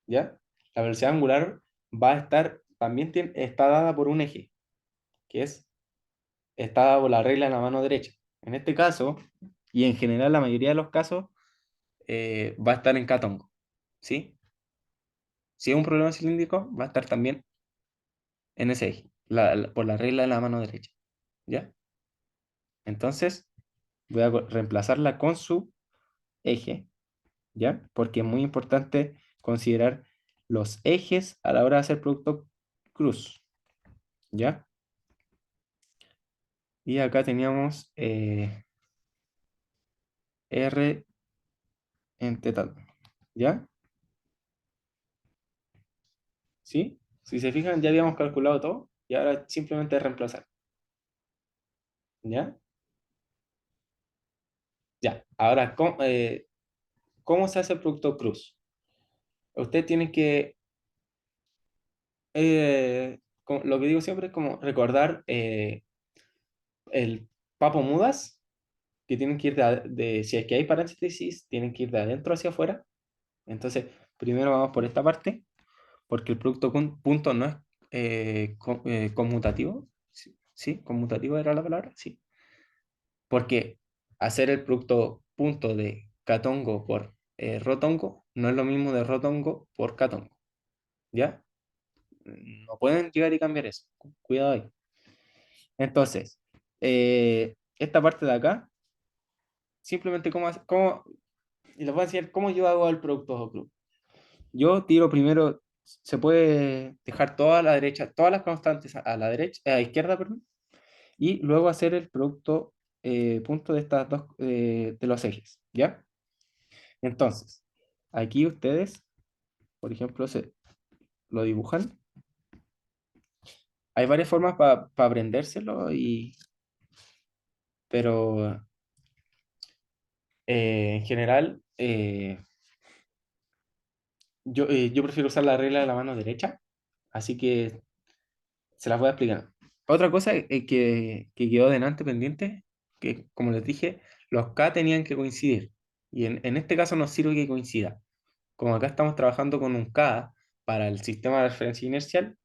¿ya? La velocidad angular va a estar, también está dada por un eje, que está dada por la regla en la mano derecha. En este caso, y en general la mayoría de los casos, va a estar en catongo, ¿sí? Si es un problema cilíndrico, va a estar también en ese eje, por la regla de la mano derecha, ¿ya? Entonces, voy a reemplazarla con su eje, ¿ya? Porque es muy importante considerar los ejes a la hora de hacer producto cruz, ¿ya? Y acá teníamos R en teta, ¿ya? ¿Sí? Si se fijan, ya habíamos calculado todo y ahora simplemente reemplazar, ¿ya? Ya, ahora, ¿cómo se hace el producto cruz? Usted tiene que, lo que digo siempre es como recordar el papo mudas, que tienen que ir si es que hay paréntesis, tienen que ir de adentro hacia afuera. Entonces, primero vamos por esta parte, porque el producto punto no es conmutativo. ¿Sí? ¿Sí? ¿Conmutativo era la palabra? Sí. Porque hacer el producto punto de catongo por rotongo no es lo mismo de rotongo por catongo. ¿Ya? No pueden llegar y cambiar eso. Cuidado ahí. Entonces, esta parte de acá, simplemente y les voy a enseñar cómo yo hago el producto club. Yo tiro primero, se puede dejar toda la derecha, todas las constantes a la derecha, a la izquierda, perdón, y luego hacer el producto punto de estas dos, de los ejes, ¿ya? Entonces, aquí ustedes, por ejemplo, lo dibujan. Hay varias formas para aprendérselo, pero en general yo prefiero usar la regla de la mano derecha, así que se las voy a explicar. Otra cosa que quedó delante pendiente, que como les dije, los K tenían que coincidir. Y en este caso nos sirve que coincida. Como acá estamos trabajando con un K para el sistema de referencia inercial,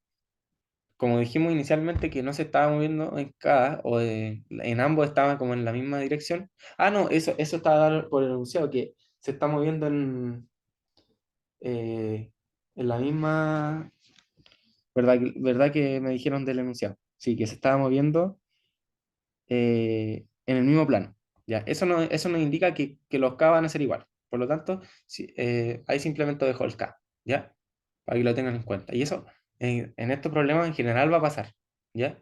como dijimos inicialmente que no se estaba moviendo en K, o en ambos estaban como en la misma dirección. Ah, no, eso estaba dado por el enunciado, que se está moviendo en la misma. ¿Verdad que me dijeron del enunciado? Sí, que se estaba moviendo en el mismo plano. ¿Ya? Eso no indica que los K van a ser igual. Por lo tanto, ahí simplemente dejo el K, ¿ya? Para que lo tengan en cuenta. Y eso en estos problemas en general va a pasar, ¿ya?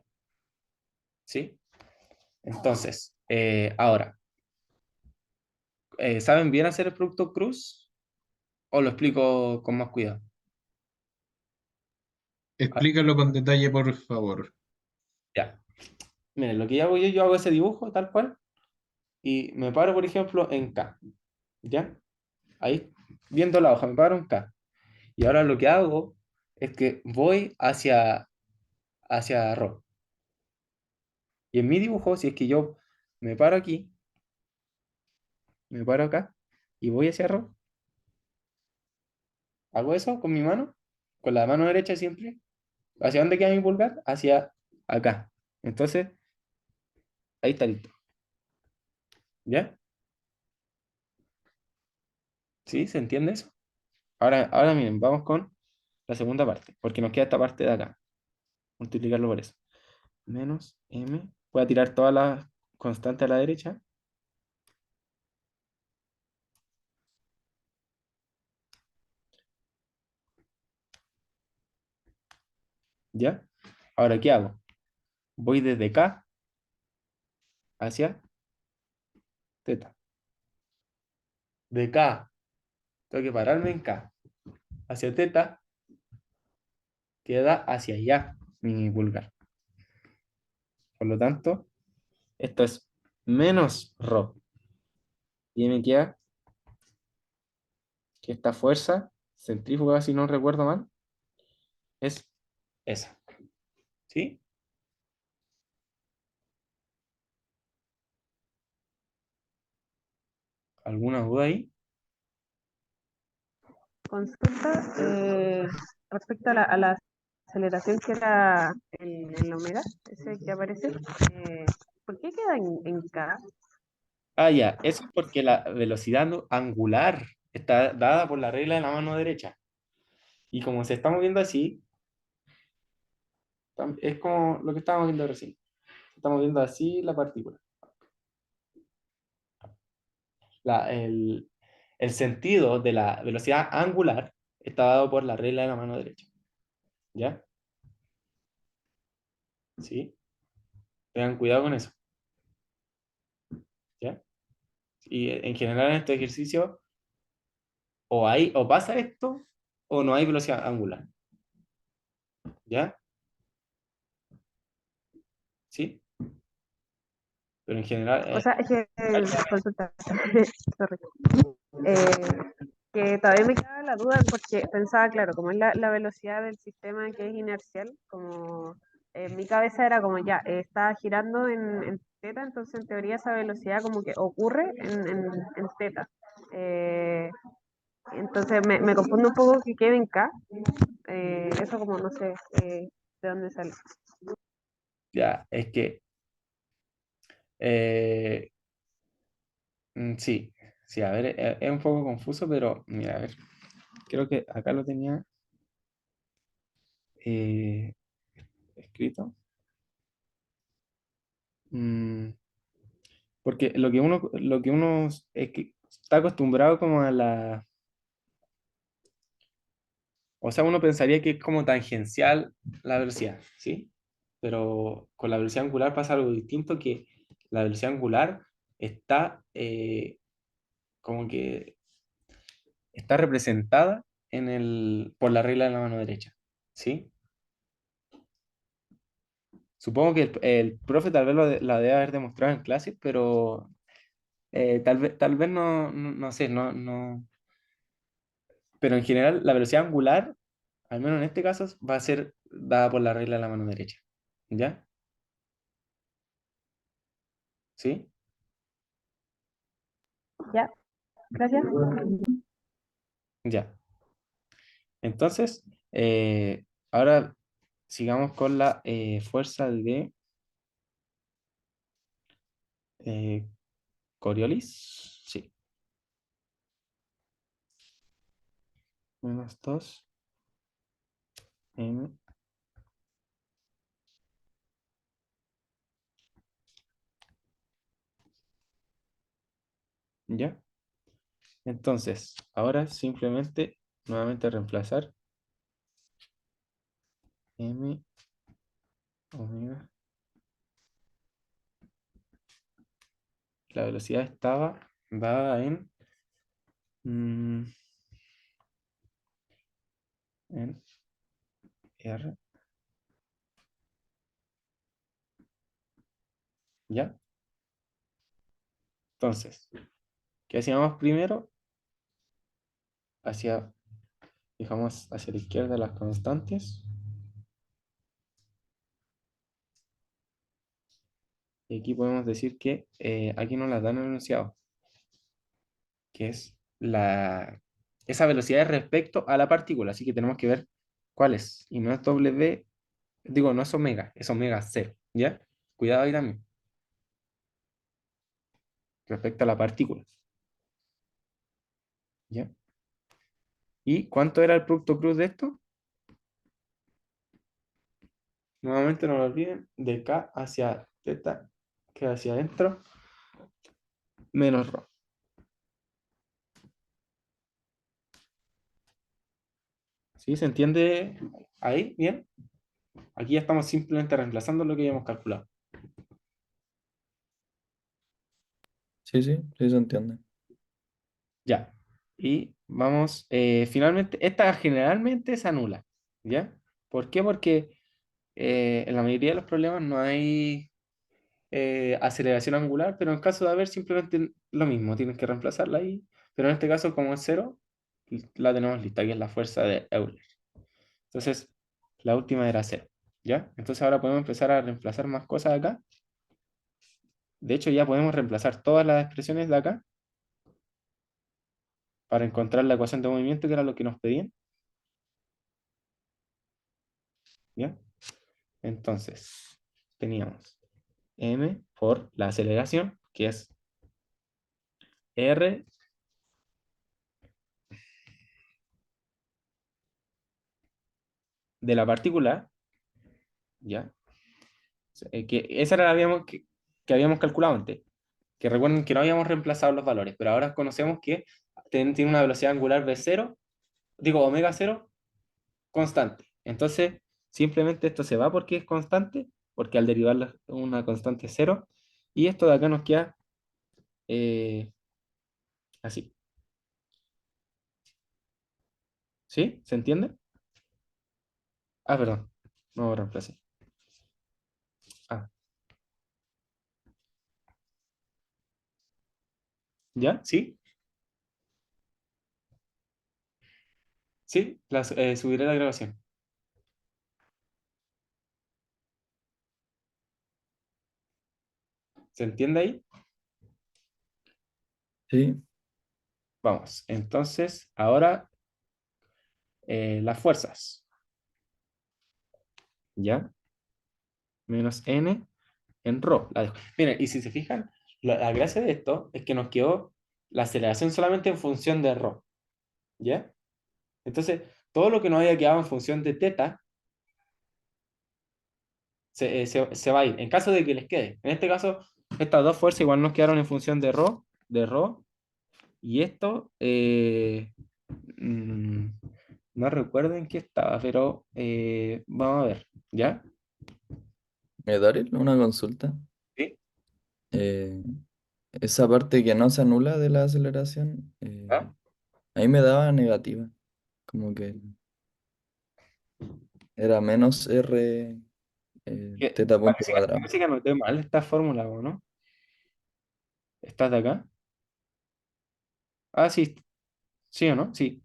¿Sí? Entonces, ahora, ¿saben bien hacer el producto cruz? ¿O lo explico con más cuidado? Ah, Explícalo con detalle, por favor. ya. Miren, lo que hago yo hago ese dibujo tal cual y me paro, por ejemplo, en K, ¿ya? Ahí, viendo la hoja, me paro en K. Y ahora lo que hago es que voy hacia Rho. Y en mi dibujo, si es que yo me paro aquí, me paro acá y voy hacia Rho, hago eso con mi mano, con la mano derecha siempre. ¿Hacia dónde queda mi pulgar? Hacia acá. Entonces, ahí está listo. ¿Ya? ¿Sí? ¿Se entiende eso? Ahora miren, vamos con la segunda parte, porque nos queda esta parte de acá. Multiplicarlo por eso. Menos m. Voy a tirar todas las constantes a la derecha. ¿Ya? Ahora, ¿qué hago? Voy desde K hacia teta. De K, tengo que pararme en K. Hacia teta, queda hacia allá mi pulgar. Por lo tanto, esto es menos Rho. Y me queda que esta fuerza centrífuga, si no recuerdo mal, es esa. ¿Sí? ¿Alguna duda ahí? Consulta respecto a la aceleración que era el omega, ese que aparece. eh, ¿Por qué queda en K? Ah, ya. Eso es porque la velocidad angular está dada por la regla de la mano derecha. Y como se está moviendo así, es como lo que estábamos viendo recién. Estamos viendo así la partícula. El sentido de la velocidad angular está dado por la regla de la mano derecha. ¿Ya? ¿Sí? Tengan cuidado con eso. ¿Ya? Y en general en este ejercicio o pasa esto o no hay velocidad angular. ¿Ya? ¿Sí? Pero en general, O sea, es que, consulta, sorry. Eh, que todavía me queda la duda porque pensaba, claro, como es la velocidad del sistema que es inercial, como en mi cabeza era como ya, está girando en teta, entonces en teoría esa velocidad como que ocurre en teta. Eh, entonces me confundo un poco que quede en K, eso como no sé de dónde sale. ya, es que eh, sí, sí, a ver, es un poco confuso, pero mira, a ver, creo que acá lo tenía eh, escrito. Mm, porque lo que uno es que está acostumbrado como o sea, uno pensaría que es como tangencial la velocidad, ¿sí? pero con la velocidad angular pasa algo distinto, que la velocidad angular está como que está representada por la regla de la mano derecha, ¿sí? Supongo que el profe tal vez la debe haber demostrado en clase, pero tal vez no sé, pero en general la velocidad angular, al menos en este caso, va a ser dada por la regla de la mano derecha, ¿ya? ¿Sí? Ya, gracias. Ya. Entonces, ahora sigamos con la fuerza de eh, Coriolis. Sí. Menos 2 m. ¿Ya? Entonces, ahora simplemente nuevamente reemplazar m omega. La velocidad estaba dada mm, en r. ¿Ya? Entonces, ¿qué hacíamos primero? Hacia, dejamos hacia la izquierda las constantes. Y aquí podemos decir que aquí nos las dan en el enunciado, que es esa velocidad respecto a la partícula. Así que tenemos que ver cuál es. Y no es W, digo, no es omega cero, ¿ya? Cuidado ahí también, respecto a la partícula, ¿ya? ¿Y cuánto era el producto cruz de esto? Nuevamente no lo olviden, de K hacia teta, que hacia adentro, menos ρ. ¿Sí? ¿Se entiende ahí? ¿Bien? Aquí ya estamos simplemente reemplazando lo que habíamos calculado. Sí, sí, sí se entiende. Ya. Y vamos, finalmente, esta generalmente se anula, ¿ya? ¿Por qué? Porque en la mayoría de los problemas no hay aceleración angular, pero en caso de haber, simplemente lo mismo, tienes que reemplazarla ahí. Pero en este caso, como es cero, la tenemos lista, que es la fuerza de Euler. Entonces, la última era cero, ¿ya? Entonces ahora podemos empezar a reemplazar más cosas acá. De hecho, ya podemos reemplazar todas las expresiones de acá para encontrar la ecuación de movimiento, que era lo que nos pedían, ¿ya? Entonces, teníamos m por la aceleración, que es r de la partícula, ¿ya? Que esa era la que habíamos calculado antes. Que recuerden que no habíamos reemplazado los valores, pero ahora conocemos que tiene una velocidad angular v cero, digo omega cero, constante. Entonces, simplemente esto se va porque es constante, porque al derivar una constante cero, y esto de acá nos queda así. ¿Sí? ¿Se entiende? Ah, perdón. No reemplacé. Ah, ¿ya? ¿Sí? ¿Sí? Subiré la grabación. ¿Se entiende ahí? Sí, Vamos. Entonces, ahora las fuerzas. ¿Ya? Menos n en ρ. La dejo. Miren, y si se fijan, la gracia de esto es que nos quedó la aceleración solamente en función de ρ. ¿Ya? Entonces, todo lo que nos haya quedado en función de teta se va a ir, en caso de que les quede. En este caso, estas dos fuerzas igual nos quedaron en función de ρ, y esto, mm, no recuerdo en qué estaba, pero vamos a ver, ¿ya? Daryl, una consulta. ¿Sí? Eh, Esa parte que no se anula de la aceleración, ¿Ah? ahí me daba negativa. Como que era menos r teta punto cuadrado. Parece que anoté mal esta fórmula, ¿o no? ¿Estás de acá? Ah, sí, sí o no, sí.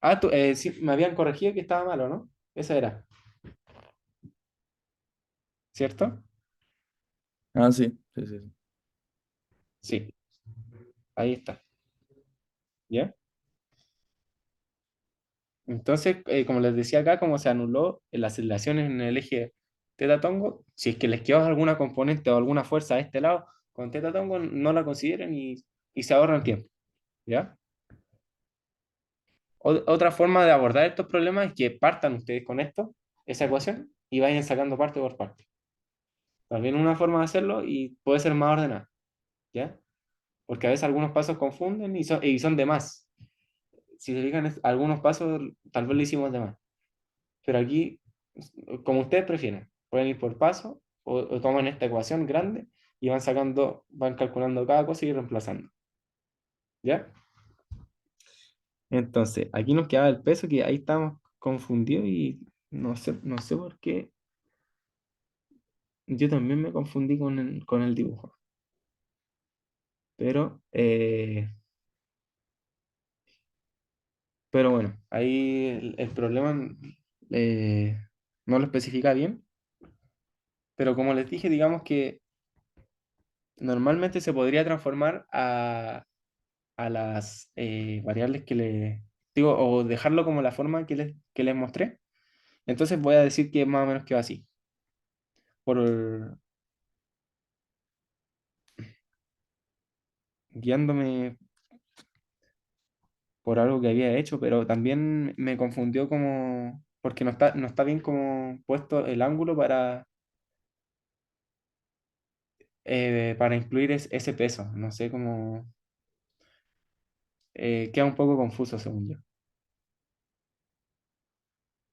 Ah, sí, me habían corregido que estaba mal, ¿o no? Esa era, ¿cierto? Ah, sí, sí, sí, sí. Sí, ahí está. ¿Ya? Entonces, como les decía acá, como se anuló la aceleración en el eje teta-tongo, si es que les quedó alguna componente o alguna fuerza a este lado, con teta-tongo no la consideren y se ahorran tiempo. ¿Ya? Otra forma de abordar estos problemas es que partan ustedes con esto, esa ecuación, y vayan sacando parte por parte. También una forma de hacerlo y puede ser más ordenada. ¿Ya? Porque a veces algunos pasos confunden y son de más. Si se fijan, algunos pasos tal vez lo hicimos de más. Pero aquí, como ustedes prefieren, pueden ir por paso o toman esta ecuación grande y van sacando, van calculando cada cosa y reemplazando. ¿Ya? Entonces, aquí nos quedaba el peso, que ahí estamos confundidos y no sé por qué. Yo también me confundí con el dibujo. Pero, pero bueno, ahí el problema eh, no lo especifica bien. Pero como les dije, digamos que normalmente se podría transformar a las variables que le digo, o dejarlo como la forma que les mostré. Entonces voy a decir que más o menos quedó así, por guiándome por algo que había hecho, pero también me confundió como, porque no está bien como puesto el ángulo para incluir ese peso. No sé cómo, queda un poco confuso según yo.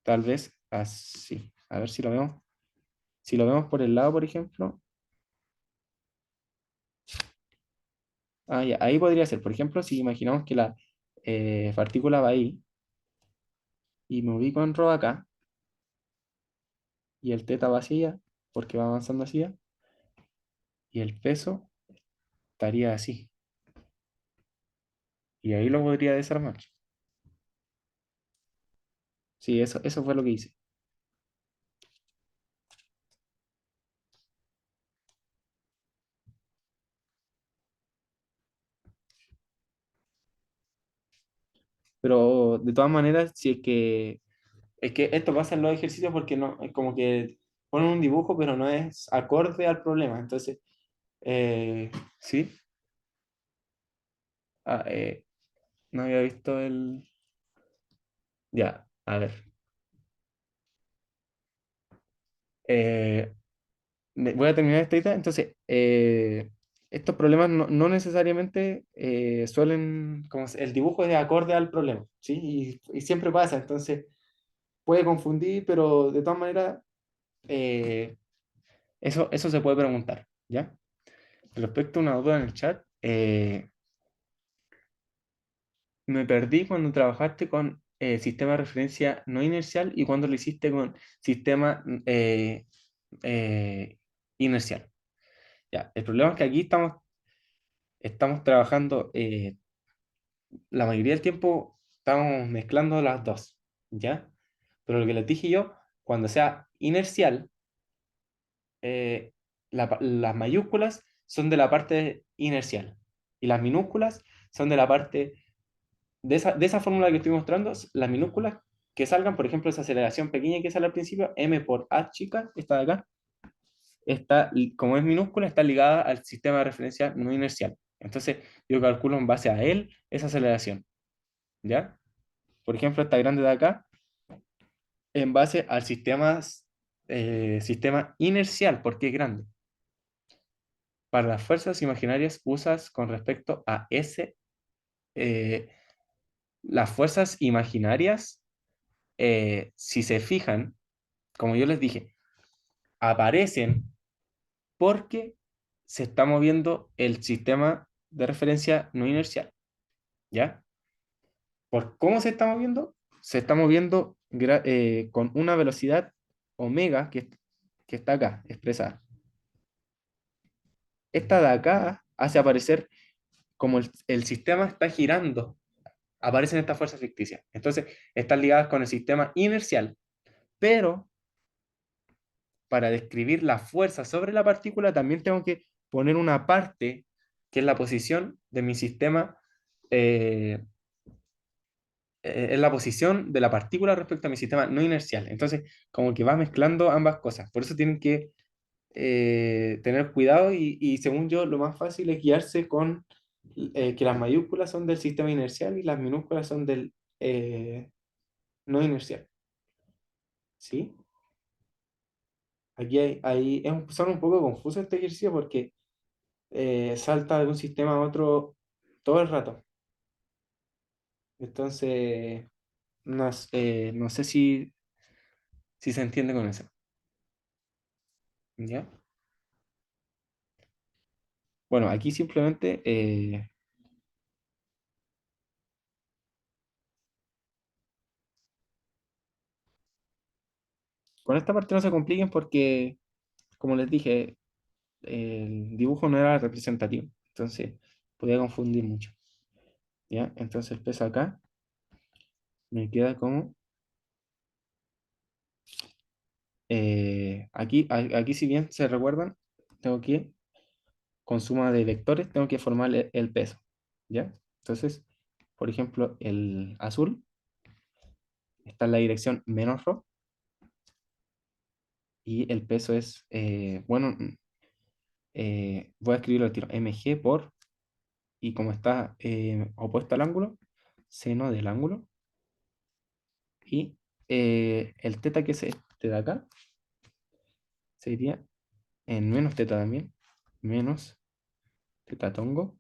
Tal vez así. A ver si lo vemos. Si lo vemos por el lado, por ejemplo. Ah, ya, ahí podría ser. Por ejemplo, si imaginamos que la partícula va ahí y me ubico en ρ acá y el teta va hacia allá, porque va avanzando hacia allá, y el peso estaría así. Y ahí lo podría desarmar. Sí, eso fue lo que hice. Pero de todas maneras, si es que esto pasa en los ejercicios porque no, es como que ponen un dibujo, pero no es acorde al problema. Entonces, sí. Ah, no había visto el. Ya, a ver. Eh, Voy a terminar esta idea. Entonces, estos problemas no necesariamente suelen, el dibujo es acorde al problema, ¿sí? Y siempre pasa, entonces puede confundir, pero de todas maneras, eso se puede preguntar, ¿ya? Respecto a una duda en el chat, me perdí cuando trabajaste con sistema de referencia no inercial y cuando lo hiciste con sistema eh, inercial. Ya, el problema es que aquí estamos trabajando, la mayoría del tiempo estamos mezclando las dos, ¿ya? Pero lo que les dije yo, cuando sea inercial, eh, las mayúsculas son de la parte inercial y las minúsculas son de la parte de esa fórmula que estoy mostrando, las minúsculas que salgan, por ejemplo, esa aceleración pequeña que sale al principio, m por a chica, esta de acá, como es minúscula, está ligada al sistema de referencia no inercial. Entonces, yo calculo en base a él esa aceleración, ¿ya? Por ejemplo, esta grande de acá, en base al sistema inercial, porque es grande. Para las fuerzas imaginarias usas con respecto a eh, las fuerzas imaginarias, si se fijan, como yo les dije, aparecen porque se está moviendo el sistema de referencia no inercial, ¿ya? ¿Por cómo se está moviendo? Se está moviendo con una velocidad omega que está acá, expresada. Esta de acá hace aparecer como el sistema está girando, aparecen estas fuerzas ficticias. Entonces, están ligadas con el sistema inercial, pero para describir la fuerza sobre la partícula también tengo que poner una parte que es la posición de mi sistema, es la posición de la partícula respecto a mi sistema no inercial. Entonces, como que va mezclando ambas cosas. Por eso tienen que tener cuidado y según yo lo más fácil es guiarse con que las mayúsculas son del sistema inercial y las minúsculas son del no inercial. ¿Sí? Aquí son un poco confuso este ejercicio porque salta de un sistema a otro todo el rato. Entonces, no sé si se entiende con eso. ¿Ya? Bueno, aquí simplemente con esta parte no se compliquen porque, como les dije, el dibujo no era representativo. Entonces, podía confundir mucho. ¿Ya? Entonces el peso acá me queda como... aquí si bien se recuerdan, tengo que, con suma de vectores, tengo que formar el peso. ¿Ya? Entonces, por ejemplo, el azul está en la dirección menos ρ y el peso es, bueno, voy a escribirlo al tiro, mg por, y como está opuesto al ángulo, seno del ángulo, y el teta que es este de acá, sería en menos teta también, menos teta tongo,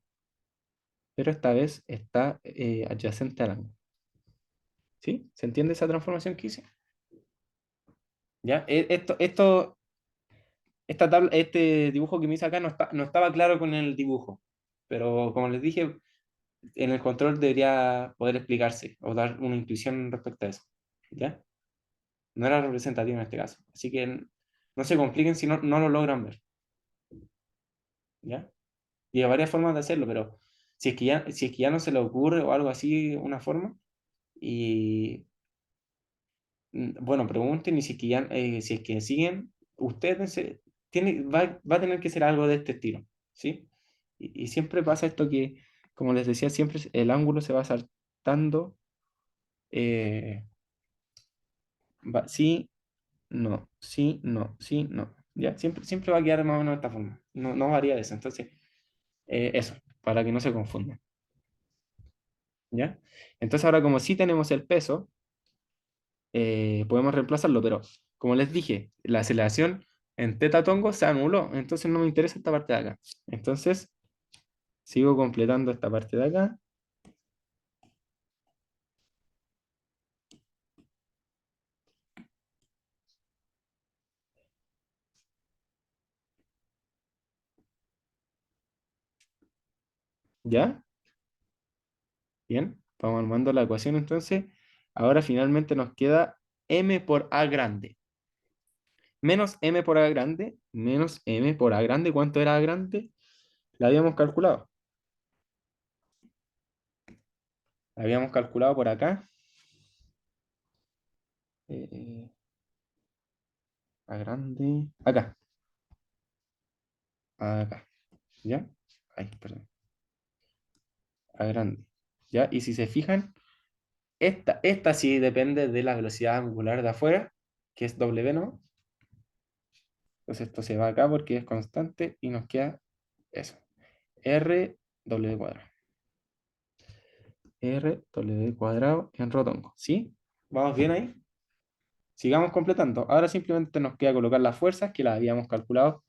pero esta vez está adyacente al ángulo. ¿Sí? ¿Se entiende esa transformación que hice? ¿Ya? Este dibujo que me hice acá no estaba claro con el dibujo, pero como les dije, en el control debería poder explicarse o dar una intuición respecto a eso. ¿Ya? No era representativo en este caso. Así que no se compliquen si no lo logran ver. ¿Ya? Y hay varias formas de hacerlo, pero si es que ya no se le ocurre o algo así, una forma, y bueno, pregunten y si es que siguen, ustedes va a tener que ser algo de este estilo, ¿sí? Y siempre pasa esto que, como les decía, siempre el ángulo se va saltando, eh, sí, no, sí, no, sí, no, ¿ya? Siempre va a quedar más o menos de esta forma, no varía de eso, entonces, eso, para que no se confundan, ¿ya? Entonces ahora como sí tenemos el peso, podemos reemplazarlo, pero como les dije, la aceleración en teta tongo se anuló, entonces no me interesa esta parte de acá. Entonces, sigo completando esta parte de acá. ¿Ya? Bien, vamos armando la ecuación entonces. Ahora finalmente nos queda m por a grande. Menos m por a grande, menos m por a grande. ¿Cuánto era a grande? La habíamos calculado. La habíamos calculado por acá. Eh, a grande. Acá. Acá. ¿Ya? Ay, perdón. A grande. ¿Ya? Y si se fijan, esta sí depende de la velocidad angular de afuera, que es W, ¿no? Entonces esto se va acá porque es constante y nos queda eso. R W cuadrado. R W cuadrado en rotongo. ¿Sí? ¿Vamos bien ahí? Sigamos completando. Ahora simplemente nos queda colocar las fuerzas que las habíamos calculado.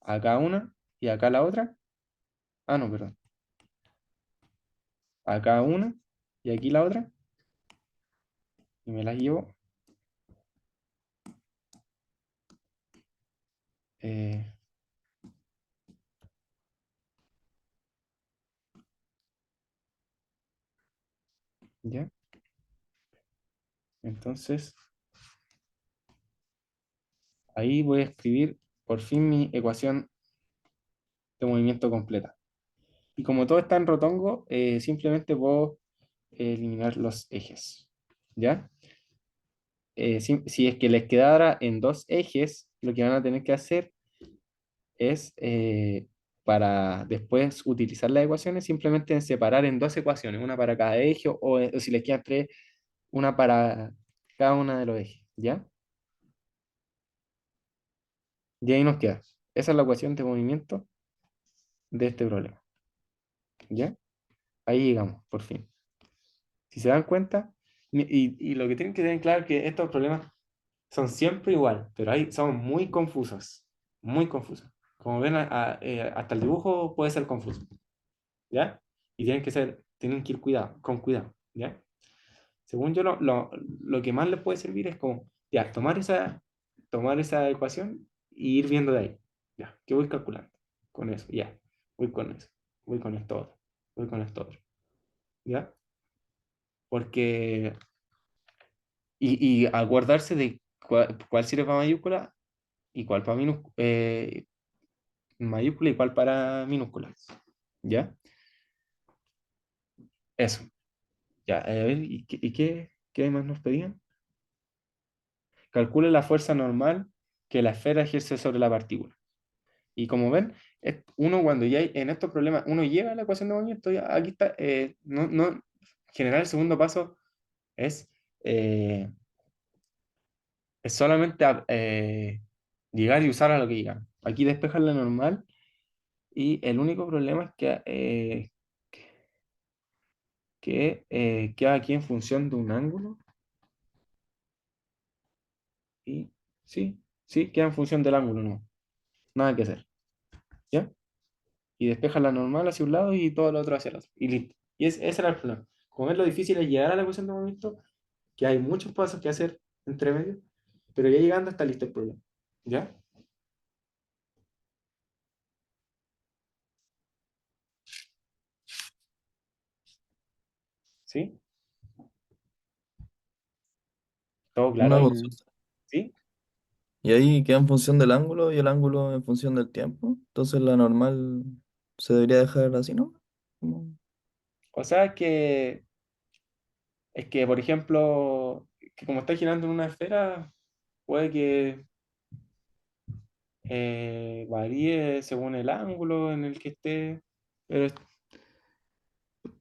Acá una y acá la otra. Ah, no, perdón. Acá una y aquí la otra. Y me las llevo Eh, ¿Ya? Entonces, ahí voy a escribir por fin mi ecuación de movimiento completa. Y como todo está en rotongo, simplemente puedo eliminar los ejes. ¿Ya? Si es que les quedara en dos ejes, lo que van a tener que hacer es, para después utilizar las ecuaciones, simplemente separar en dos ecuaciones, una para cada eje, o si les quedan tres, una para cada una de los ejes. ¿Ya? Y ahí nos queda. Esa es la ecuación de movimiento de este problema. ¿Ya? Ahí llegamos, por fin. Si se dan cuenta, y lo que tienen que tener claro es que estos problemas son siempre igual, pero ahí son muy confusos, muy confusos. Como ven, hasta el dibujo puede ser confuso, ¿ya? Y tienen que ir con cuidado, ¿ya? Según yo, lo que más les puede servir es como, ya, tomar esa ecuación y ir viendo de ahí, ya, ¿qué voy calculando? Con eso, ya, voy con eso, voy con esto otro, voy con esto otro, ¿ya? Porque, y acordarse de cuál sirve para mayúscula y cuál para mayúscula y cuál para minúscula, ¿ya? Eso, ya, a ver, ¿qué más nos pedían? Calcule la fuerza normal que la esfera ejerce sobre la partícula. Y como ven, uno cuando ya en estos problemas, uno llega a la ecuación de movimiento, ya aquí está, generar el segundo paso es, eh, es solamente llegar y usar a lo que llegan. Aquí despejar la normal y el único problema es que queda aquí en función de un ángulo y sí, queda en función del ángulo, no, nada que hacer, ¿ya? Y despeja la normal hacia un lado y todo lo otro hacia el otro. Y listo. Ese era el problema. Como es lo difícil es llegar a la ecuación de movimiento, que hay muchos pasos que hacer entre medio, pero ya llegando está listo el problema. ¿Ya? ¿Sí? ¿Todo claro Una ahí? Mm, consulta. ¿Sí? Y ahí queda en función del ángulo y el ángulo en función del tiempo. Entonces la normal se debería dejar así, ¿no? Como- O sea es que, por ejemplo, que como está girando en una esfera, puede que varíe según el ángulo en el que esté, pero,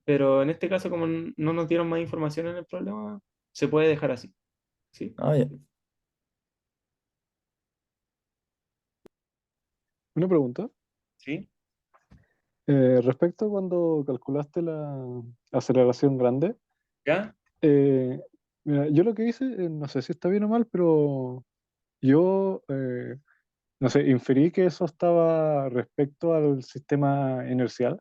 pero en este caso, como no nos dieron más información en el problema, se puede dejar así. ¿Sí? Ah, ya. una pregunta. ¿Sí? Respecto a cuando calculaste la aceleración grande, ¿Ya? eh, mira, yo lo que hice, no sé si está bien o mal, pero yo, no sé, inferí que eso estaba respecto al sistema inercial.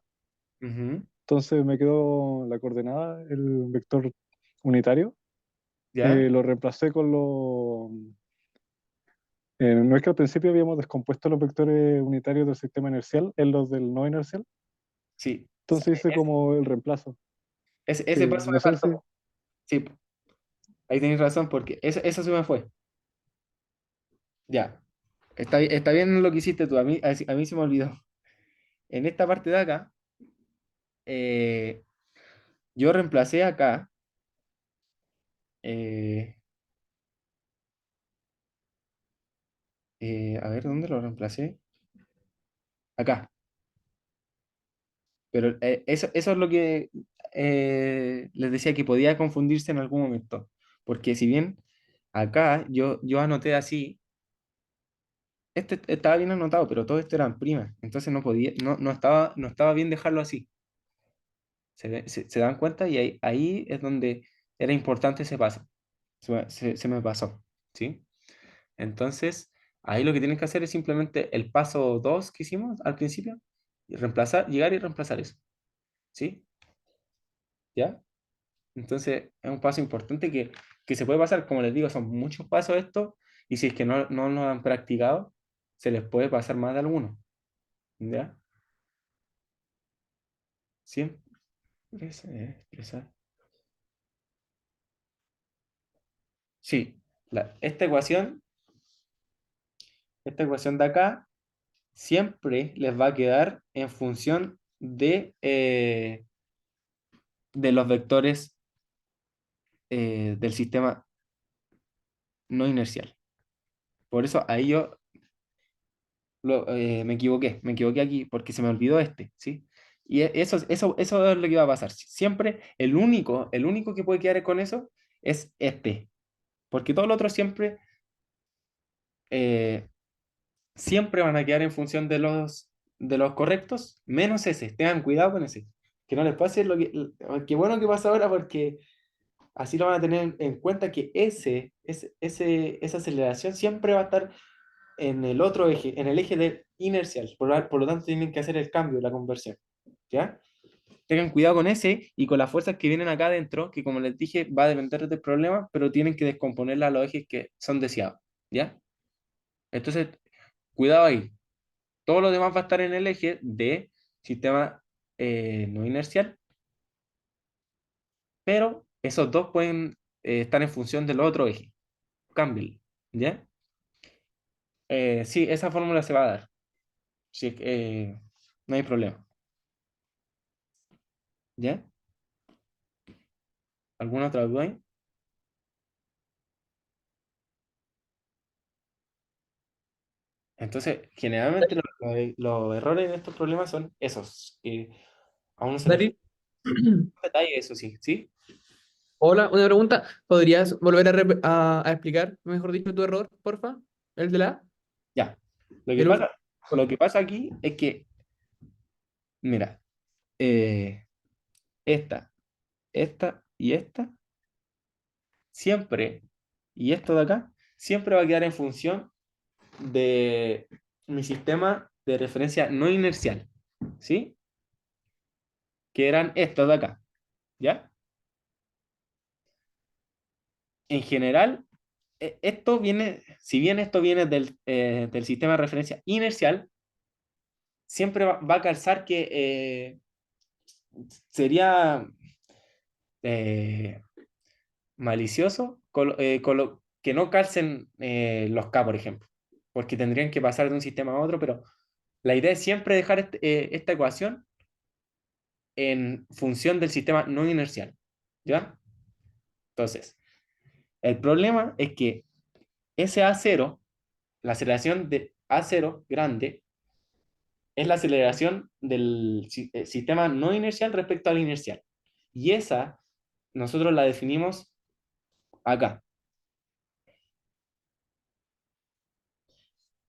Ujú. Entonces me quedó la coordenada, el vector unitario. ¿Ya? Lo reemplacé con lo... no es que al principio habíamos descompuesto los vectores unitarios del sistema inercial en los del no inercial. Sí. Entonces hice como el reemplazo. Sí, Ese paso no me sé faltó, si... po. Sí, po. Ahí tenéis razón, porque eso se me fue. Ya. Está bien lo que hiciste tú. A mí se me olvidó. En esta parte de acá, eh, yo reemplacé acá. eh, a ver, ¿dónde lo reemplacé? Acá. Pero eso es lo que les decía que podía confundirse en algún momento. Porque si bien acá yo anoté así, este estaba bien anotado, pero todo esto eran primas. Entonces no estaba bien dejarlo así. Se dan cuenta y ahí es donde era importante ese paso. Se me pasó, ¿sí? Entonces, ahí lo que tienes que hacer es simplemente el paso 2 que hicimos al principio, y llegar y reemplazar eso, ¿sí? ¿Ya? Entonces, es un paso importante que se puede pasar, como les digo, son muchos pasos estos, y si es que no lo han practicado, se les puede pasar más de alguno. ¿Ya? Siempre se expresa. Sí, esta ecuación de acá siempre les va a quedar en función de los vectores del sistema no inercial. Por eso ahí yo me equivoqué aquí porque se me olvidó ¿sí? Y eso es lo que va a pasar. Siempre el único que puede quedar con eso es porque todos los otros eh, siempre van a quedar en función de los correctos, menos ese. Tengan cuidado con ese. Que no les pase qué bueno que pasa ahora porque así lo van a tener en cuenta que esa aceleración siempre va a estar en el otro eje, en el eje de inercial. Por lo tanto, tienen que hacer el cambio, la conversión. ¿Ya? Tengan cuidado con ese y con las fuerzas que vienen acá adentro, que como les dije, va a depender del problema, pero tienen que descomponerla a los ejes que son deseados. ¿Ya? Entonces, cuidado ahí. Todo lo demás va a estar en el eje de sistema no inercial, pero esos dos pueden estar en función del otro eje. Cámbienlo. ¿Ya? Sí, esa fórmula se va a dar. Sí, no hay problema. ¿Ya? ¿Alguna otra duda ahí? Entonces, generalmente los errores en estos problemas son esos. Que a uno se le fue Darín, un detalle, eso sí. ¿Sí? hola, una pregunta. ¿Podrías volver a explicar, mejor dicho, tu error, porfa? El de la A. Ya. Lo que El pasa, último. lo que pasa aquí es que, mira, eh, esta, esta y esta, siempre, y esto de acá, siempre va a quedar en función de mi sistema de referencia no inercial. ¿Sí? Que eran estos de acá. ¿Ya? En general, si bien esto viene del sistema de referencia inercial, siempre va a calzar que sería eh, malicioso que no calcen los K, por ejemplo, porque tendrían que pasar de un sistema a otro, pero la idea es siempre dejar esta ecuación en función del sistema no inercial. ¿Ya? Entonces, el problema es que ese A0, la aceleración de A0 grande, es la aceleración del sistema no inercial respecto al inercial. Y esa nosotros la definimos acá,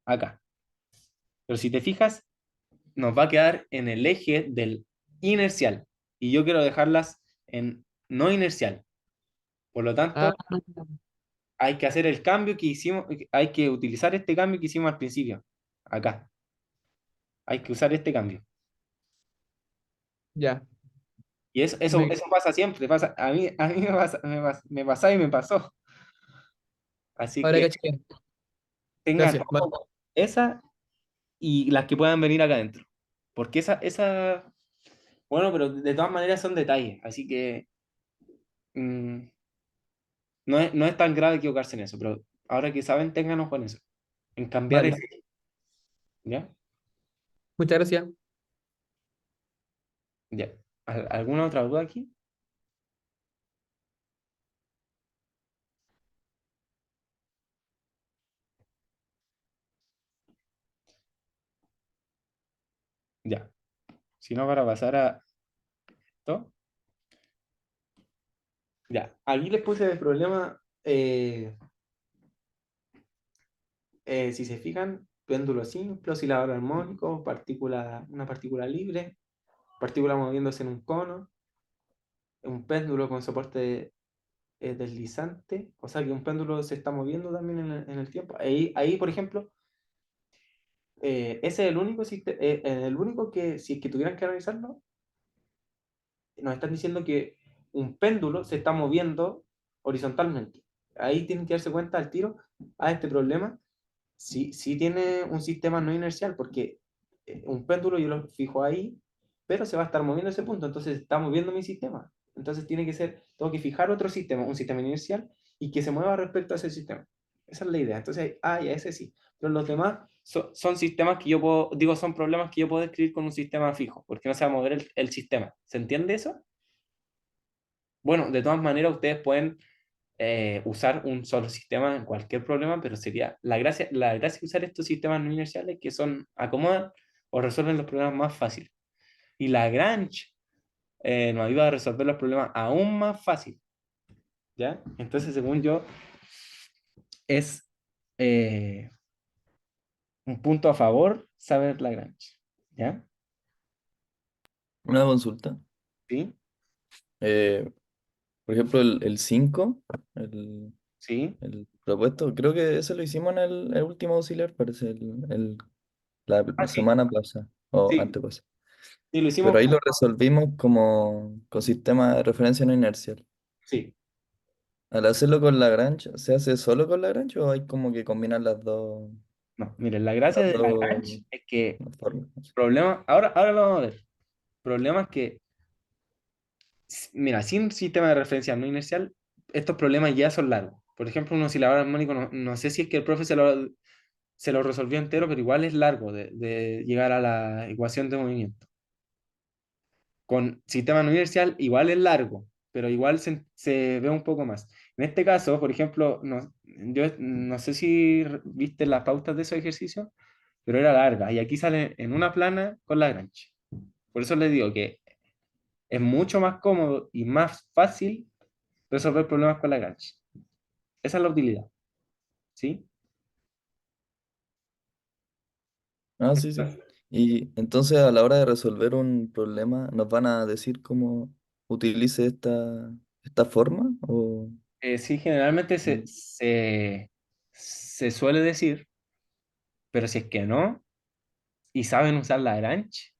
acá. Pero si te fijas, nos va a quedar en el eje del inercial. Y yo quiero dejarlas en no inercial. Por lo Ah, tanto, hay que hacer el cambio que hicimos, hay que utilizar este cambio que hicimos al principio, acá. Hay que usar este cambio. ya. Y eso, eso, Me- eso pasa siempre, a mí me pasa y me pasó. Así Ahora que caché. tengan Gracias. Vale. ojo, esa y las que puedan venir acá adentro. Porque bueno, pero de todas maneras son detalles, así que mm, no es tan grave equivocarse en eso, pero ahora que saben, tengan ojo en eso, en cambiar Vale. ese, ¿ya? Muchas gracias. Ya. ¿Alguna otra duda aquí? Ya. Si no, para pasar a esto. Ya. Aquí les puse el problema, si se fijan, péndulo simple, oscilador armónico, una partícula libre, partícula moviéndose en un cono, un péndulo con soporte deslizante, o sea que un péndulo se está moviendo también en el tiempo. Ahí, por ejemplo, ese es el único que, si es que tuvieran que analizarlo, nos están diciendo que un péndulo se está moviendo horizontalmente. Ahí tienen que darse cuenta al tiro a este problema. sí, sí tiene un sistema no inercial, porque un péndulo yo lo fijo ahí, pero se va a estar moviendo ese punto, entonces está moviendo mi sistema. Entonces tiene que ser, tengo que fijar otro sistema, un sistema inercial, y que se mueva respecto a ese sistema. Esa es la idea. Entonces, ya ese sí. Pero los demás son sistemas que yo puedo, digo, son problemas que yo puedo escribir con un sistema fijo, porque no se va a mover el sistema. ¿Se entiende eso? Bueno, de todas maneras, ustedes pueden usar un solo sistema en cualquier problema, pero sería la gracia de usar estos sistemas no inerciales que son, acomodan o resuelven los problemas más fáciles. Y Lagrange nos ayuda a resolver los problemas aún más fácil, ¿ya? Entonces, según yo, es un punto a favor saber Lagrange, ¿ya? Una consulta. ¿Sí? Eh, por ejemplo, el 5 el, ¿Sí? el propuesto, creo que ese lo hicimos en el último auxiliar, parece, la Ah, sí, semana pasada o sí, antepasada. sí, lo hicimos, Pero ahí lo resolvimos como con sistema de referencia no inercial. sí. Al hacerlo con Lagrange, ¿se hace solo con Lagrange o hay como que combinar No, miren, la gracia las de dos Lagrange es que formas? problema, ahora lo vamos a ver. Problemas que mira, sin sistema de referencia no inercial, estos problemas ya son largos. Por ejemplo, un oscilador armónico, no sé si es que el profe se lo resolvió entero, pero igual es largo de llegar a la ecuación de movimiento. Con sistema no inercial, igual es largo, pero igual se ve un poco más. En este caso, por ejemplo, yo no sé si viste las pautas de esos ejercicios, pero era larga. Y aquí sale en una plana con Lagrange. Por eso les digo que es mucho más cómodo y más fácil resolver problemas con Lagrange. Esa es la utilidad, ¿sí? Ah, sí, sí. Y entonces a la hora de resolver un problema, ¿nos van a decir cómo utilice esta forma? ¿O Sí, generalmente se suele decir, pero si es que no, y saben usar Lagrange,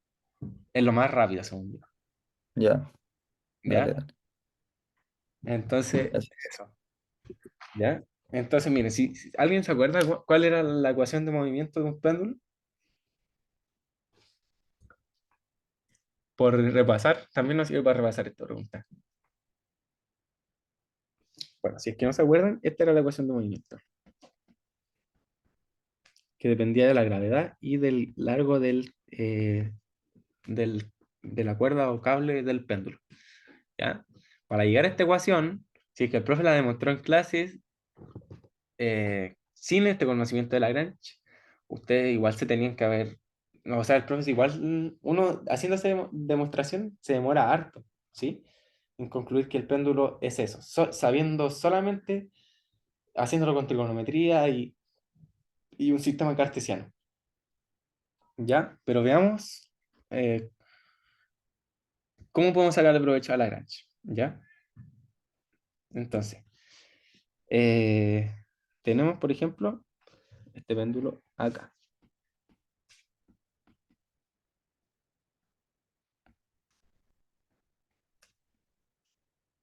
es lo más rápido, según yo. ya? Dale, ¿Ya? dale. Entonces, Gracias. eso. ¿Ya? Entonces, miren, si alguien se acuerda cuál era la ecuación de movimiento de un péndulo, por repasar, también nos sirve para repasar esta pregunta. Bueno, si es que no se acuerdan, esta era la ecuación de movimiento, que dependía de la gravedad y del largo de la cuerda o cable del péndulo. ¿Ya? Para llegar a esta ecuación, si es que el profe la demostró en clases, sin este conocimiento de Lagrange, ustedes igual se tenían que haber, no, o sea, el profe igual, uno haciendo esa demostración se demora harto, ¿sí? En concluir que el péndulo es eso, sabiendo solamente, haciéndolo con trigonometría y un sistema cartesiano, ¿ya? Pero veamos cómo podemos sacarle provecho a Lagrange, ¿ya? Entonces, eh, tenemos, por ejemplo, este péndulo acá,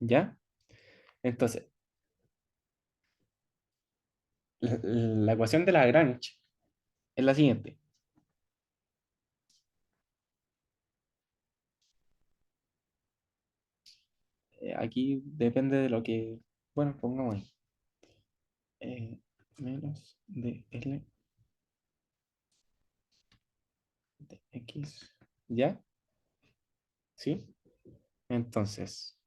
¿ya? Entonces, la ecuación de Lagrange es la siguiente. Aquí depende de lo que, bueno, pongamos ahí. Menos de L de X, ¿ya? ¿Sí? Entonces,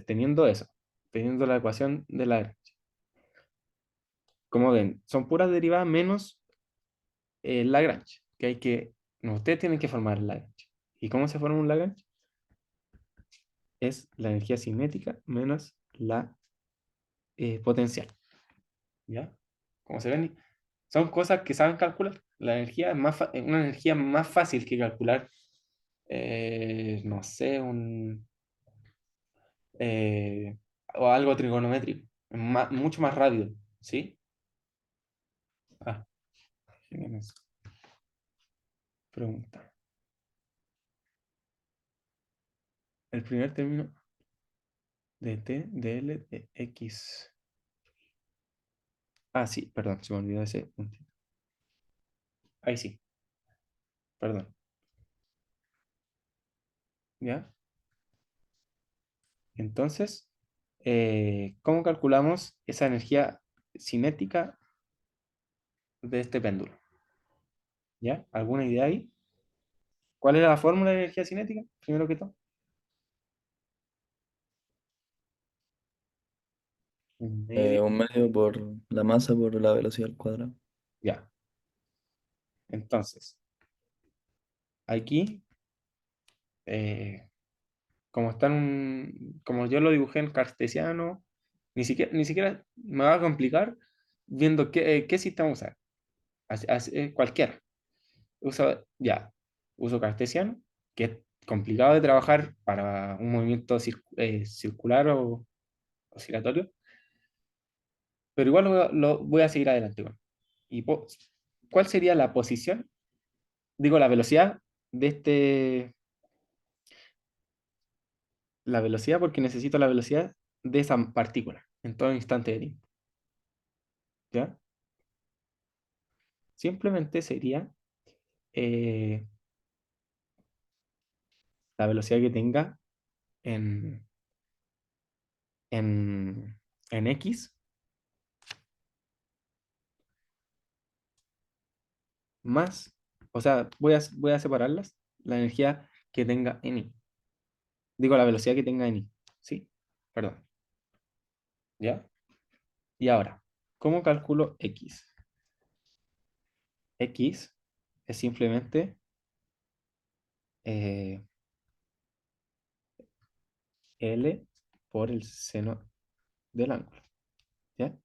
teniendo eso, teniendo la ecuación de Lagrange, como ven, son puras derivadas menos Lagrange, que hay que, no, ustedes tienen que formar el Lagrange. ¿Y cómo se forma un Lagrange? Es la energía cinética menos la potencial, ¿ya? Como se ven, son cosas que saben calcular. La energía es una energía más fácil que calcular, no sé, o algo trigonométrico. Es mucho más rápido, ¿sí? Ah, ¿quién es? Pregunta. El primer término. de t, de L, de X. Ah, sí, perdón, se me olvidó ese puntito. Ahí sí, perdón. ¿Ya? Entonces, ¿cómo calculamos esa energía cinética de este péndulo? ¿Ya? ¿Alguna idea ahí? ¿Cuál era la fórmula de energía cinética? Primero que todo. Un medio. Un medio por la masa por la velocidad al cuadrado. Ya. Entonces, aquí, eh, como yo lo dibujé en cartesiano, ni siquiera me va a complicar viendo qué sistema usar. Cualquiera. Uso cartesiano, que es complicado de trabajar para un movimiento circular o oscilatorio, pero igual lo voy a seguir adelante con. ¿Y cuál sería la posición? Digo, la velocidad de la velocidad porque necesito la velocidad de esa partícula en todo instante de tiempo. ¿Ya? Simplemente sería eh, la velocidad que tenga en, en, en X más, o sea, voy a separarlas, la energía que tenga en I. Digo, la velocidad que tenga en I. ¿Sí? Perdón. ¿Ya? Y ahora, ¿cómo calculo X? X es simplemente eh, L por el seno del ángulo. ¿Ya?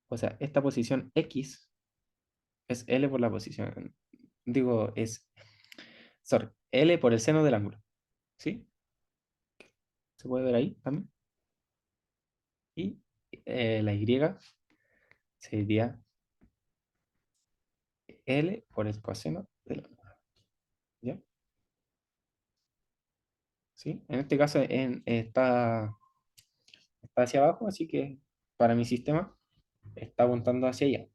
O sea, esta posición X es L por la posición. Digo, sorry, L por el seno del ángulo. ¿Sí? ¿Se puede ver ahí también? Y la Y sería L por el coseno del ángulo. ¿Ya? ¿Sí? En este caso está hacia abajo, así que para mi sistema está apuntando hacia allá.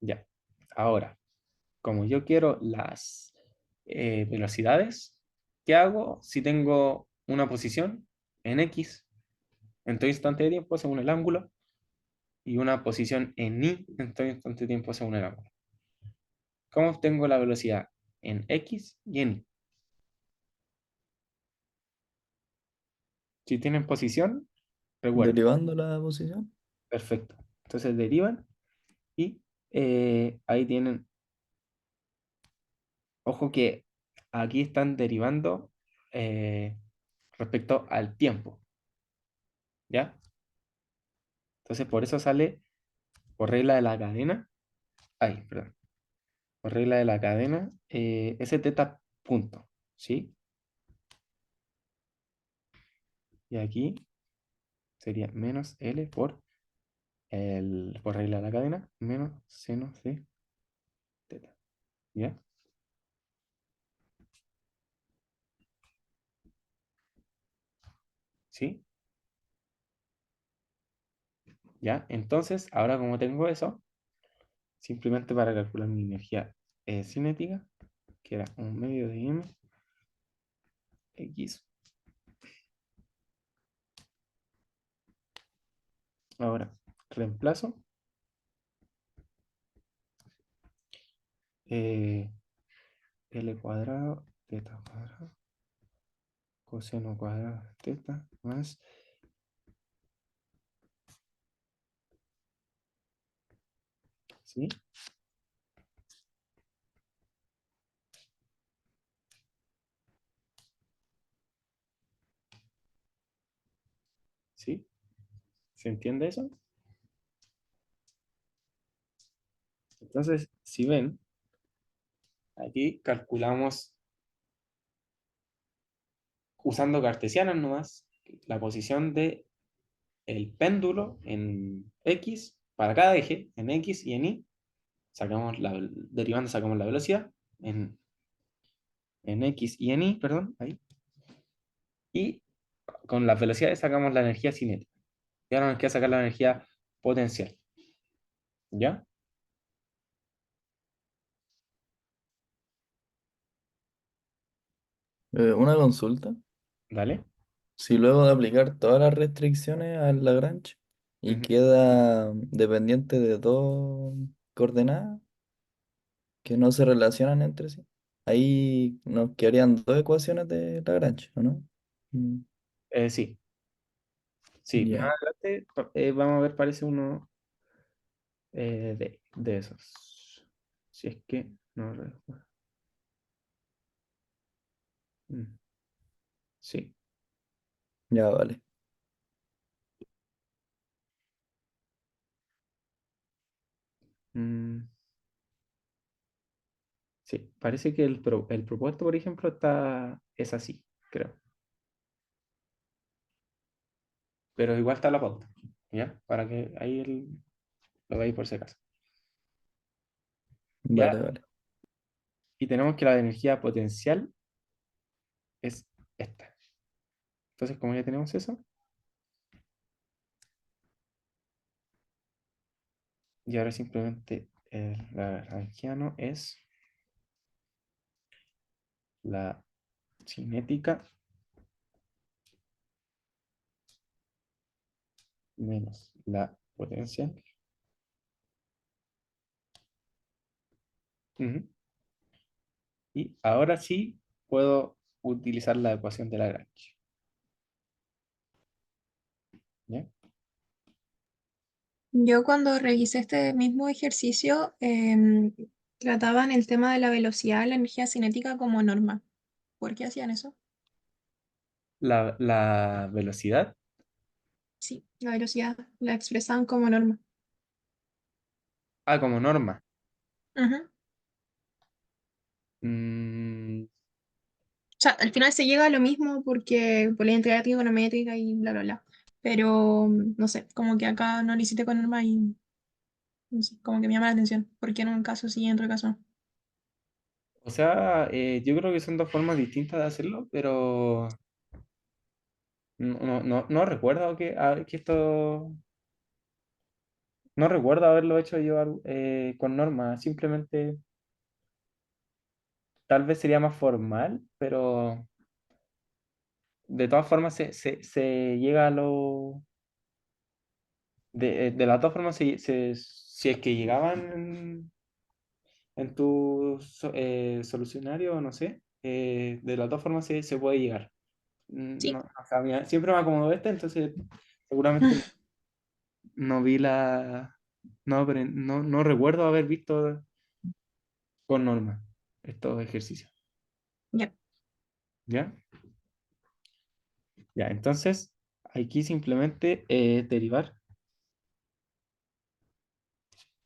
Ya. Ahora, como yo quiero las velocidades, ¿qué hago si tengo una posición en X en todo instante de tiempo según el ángulo y una posición en Y en todo instante de tiempo según el ángulo? ¿Cómo obtengo la velocidad en X y en Y? Si tienen posición, recuerden. Derivando la posición. Perfecto. Entonces derivan y ahí tienen, ojo que aquí están derivando eh, respecto al tiempo, ¿ya? Entonces por eso sale por regla de la cadena, ay, perdón, por regla de la cadena, ese teta punto, ¿sí? Y aquí sería menos L por regla de la cadena, menos seno de teta, ¿ya? ¿Sí? ¿Ya? Entonces, ahora como tengo eso, simplemente para calcular mi energía cinética, que era un medio de m, x. Ahora, reemplazo eh, L cuadrado, teta cuadrado, coseno cuadrado de teta, más, ¿sí? ¿Sí? ¿Se entiende eso? Entonces, si ven, aquí calculamos usando cartesianas nomás la posición de el péndulo en X para cada eje, en X y en Y. Derivando sacamos la velocidad en X y en Y, perdón, ahí. Y con las velocidades sacamos la energía cinética. Y ahora nos queda sacar la energía potencial. ¿Ya? Una consulta. Dale. Si luego de aplicar todas las restricciones al Lagrange y Ujú. queda dependiente de dos coordenadas que no se relacionan entre sí, ahí nos quedarían dos ecuaciones de Lagrange, ¿o no? Mm, Sí, sí. Más ya, adelante vamos a ver, parece uno de esos. Si es que no recuerdo. Mm, sí. ya vale. Mm, sí. Parece que el propuesto, por ejemplo, es así, creo. Pero igual está la pauta. ¿Ya? Para que ahí lo veáis por si acaso. ¿Ya? Vale, vale. Y tenemos que la energía potencial es esta. Entonces, como ya tenemos eso, y ahora simplemente el lagrangiano es la cinética menos la potencial. Ujú. Y ahora sí puedo utilizar la ecuación de Lagrange. ¿Ya? Yo cuando revisé este mismo ejercicio, trataban el tema de la velocidad de la energía cinética como norma. ¿Por qué hacían eso? La velocidad. Sí, la velocidad la expresaban como norma. Ah, como norma. Ujú. Mm, O sea, al final se llega a lo mismo porque por la identidad trigonométrica y bla, bla, bla. Pero, no sé, como que acá no lo hiciste con norma y no sé, como que me llama la atención. Porque en un caso sí y en otro caso no. o sea, yo creo que son dos formas distintas de hacerlo, pero no recuerdo que esto. No recuerdo haberlo hecho yo con norma. Simplemente tal vez sería más formal, pero de todas formas se llega a lo. De las dos formas, si es que llegaban en tu solucionario, no sé, de las dos formas se puede llegar. Sí. No, o sea, siempre me acomodó esta, entonces seguramente no vi la. No, pero no recuerdo haber visto con norma estos ejercicios. Ya. ¿Ya? Ya, entonces aquí simplemente derivar.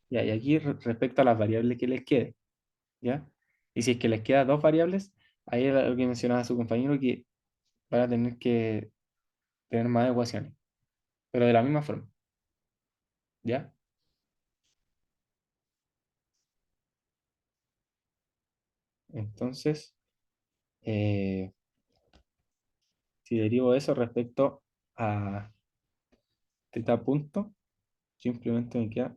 Ya, y aquí respecto a las variables que les quede. ¿Ya? Y si es que les queda dos variables, ahí era lo que mencionaba su compañero, que van a tener que tener más ecuaciones, pero de la misma forma. ¿Ya? Entonces, eh, si derivo eso respecto a θ punto, simplemente me queda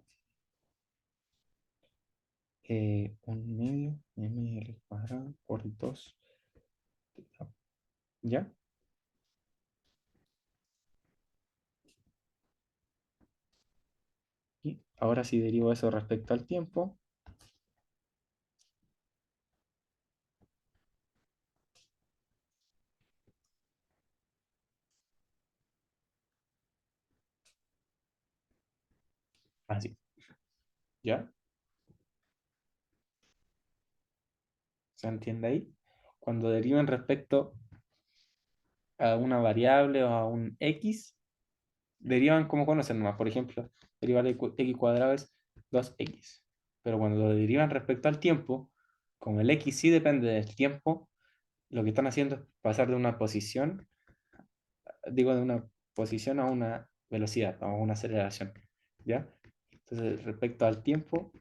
1 medio m al cuadrado por 2. ¿Ya? Y ahora si derivo eso respecto al tiempo, así. ¿Ya? ¿Se entiende ahí? Cuando deriven respecto a una variable o a un x, derivan como conocen nomás. Por ejemplo, derivar de x cuadrado es 2x. Pero cuando lo derivan respecto al tiempo, como el x sí depende del tiempo, lo que están haciendo es pasar de una posición, digo, de una posición a una velocidad, a una aceleración. ¿Ya? Entonces, respecto al tiempo,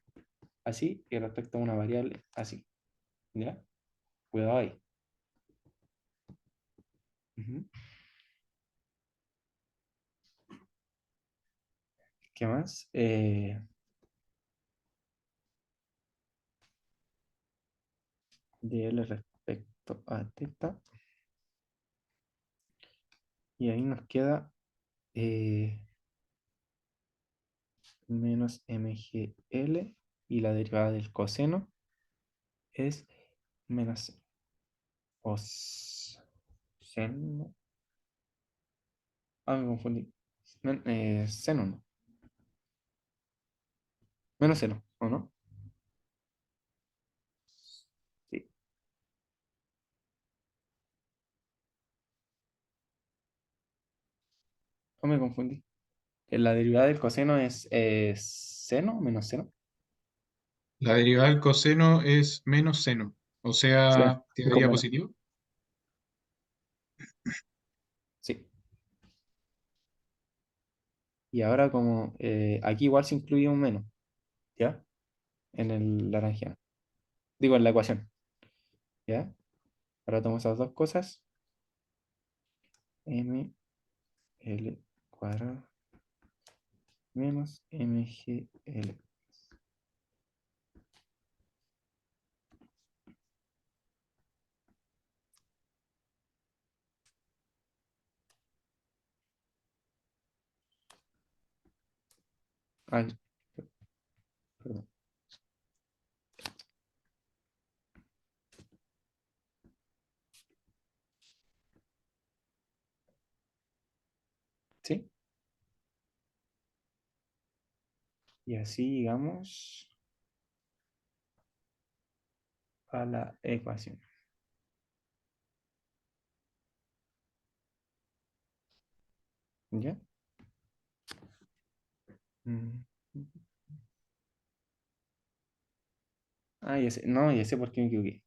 así, y respecto a una variable, así. ¿Ya? Cuidado ahí. Ujú. ¿Qué más? DL respecto a teta. Y ahí nos queda menos mgl y la derivada del coseno es menos seno. Ah, me confundí. Seno, no. Menos seno, ¿o no? Sí. ¿O me confundí? La derivada del coseno es seno menos seno. La derivada del coseno es menos seno, o Sí, sea, es con quedaría menos. positivo. Sí. Y ahora como aquí igual se incluye un menos, ¿ya? En el laranjiano. Digo, en la ecuación, ¿ya? Ahora tomo esas dos cosas. M L cuadrado menos MGL. Ay, perdón. ¿Sí? Y así llegamos a la ecuación. ¿Ya? Mm. Ah, ya sé. No, ya sé por qué me equivoqué.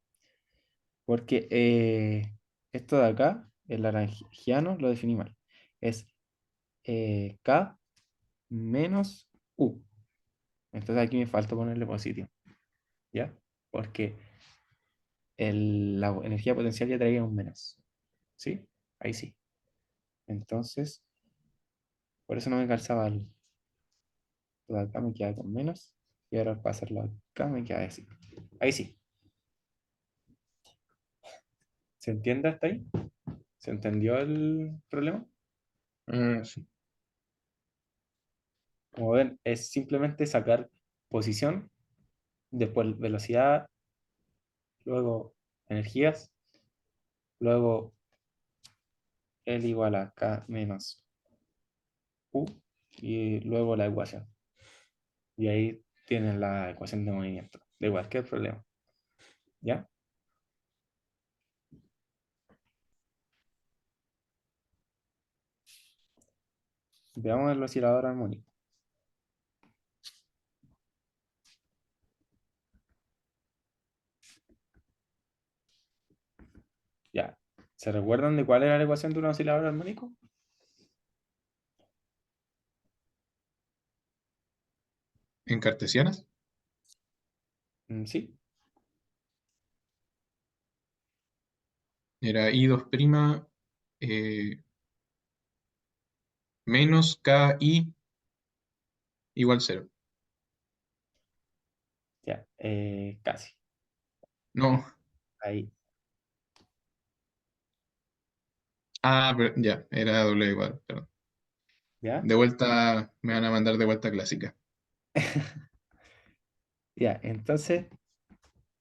Porque esto de acá, el laranjiano, lo definí mal. Es K menos U. Entonces aquí me falta ponerle positivo. ¿Ya? Porque la energía potencial ya traía un menos. ¿Sí? Ahí sí. Entonces, por eso no me calzaba lo de acá, me queda con menos. Y ahora al pasarlo acá me queda así. Ahí sí. ¿Se entiende hasta ahí? ¿Se entendió el problema? Sí. Como ven, es simplemente sacar posición, después velocidad, luego energías, luego L igual a K menos U y luego la ecuación. Y ahí tienen la ecuación de movimiento de cualquier problema. ¿Ya? Veamos el oscilador armónico. Ya. ¿Se recuerdan de cuál era la ecuación de un oscilador armónico? ¿En cartesianas? Sí. Era I2' eh, menos KI igual cero. Ya. Casi. No. Ahí. Ah, ya, era doble igual, perdón. ¿Ya? De vuelta, me van a mandar de vuelta clásica. Ya. Entonces,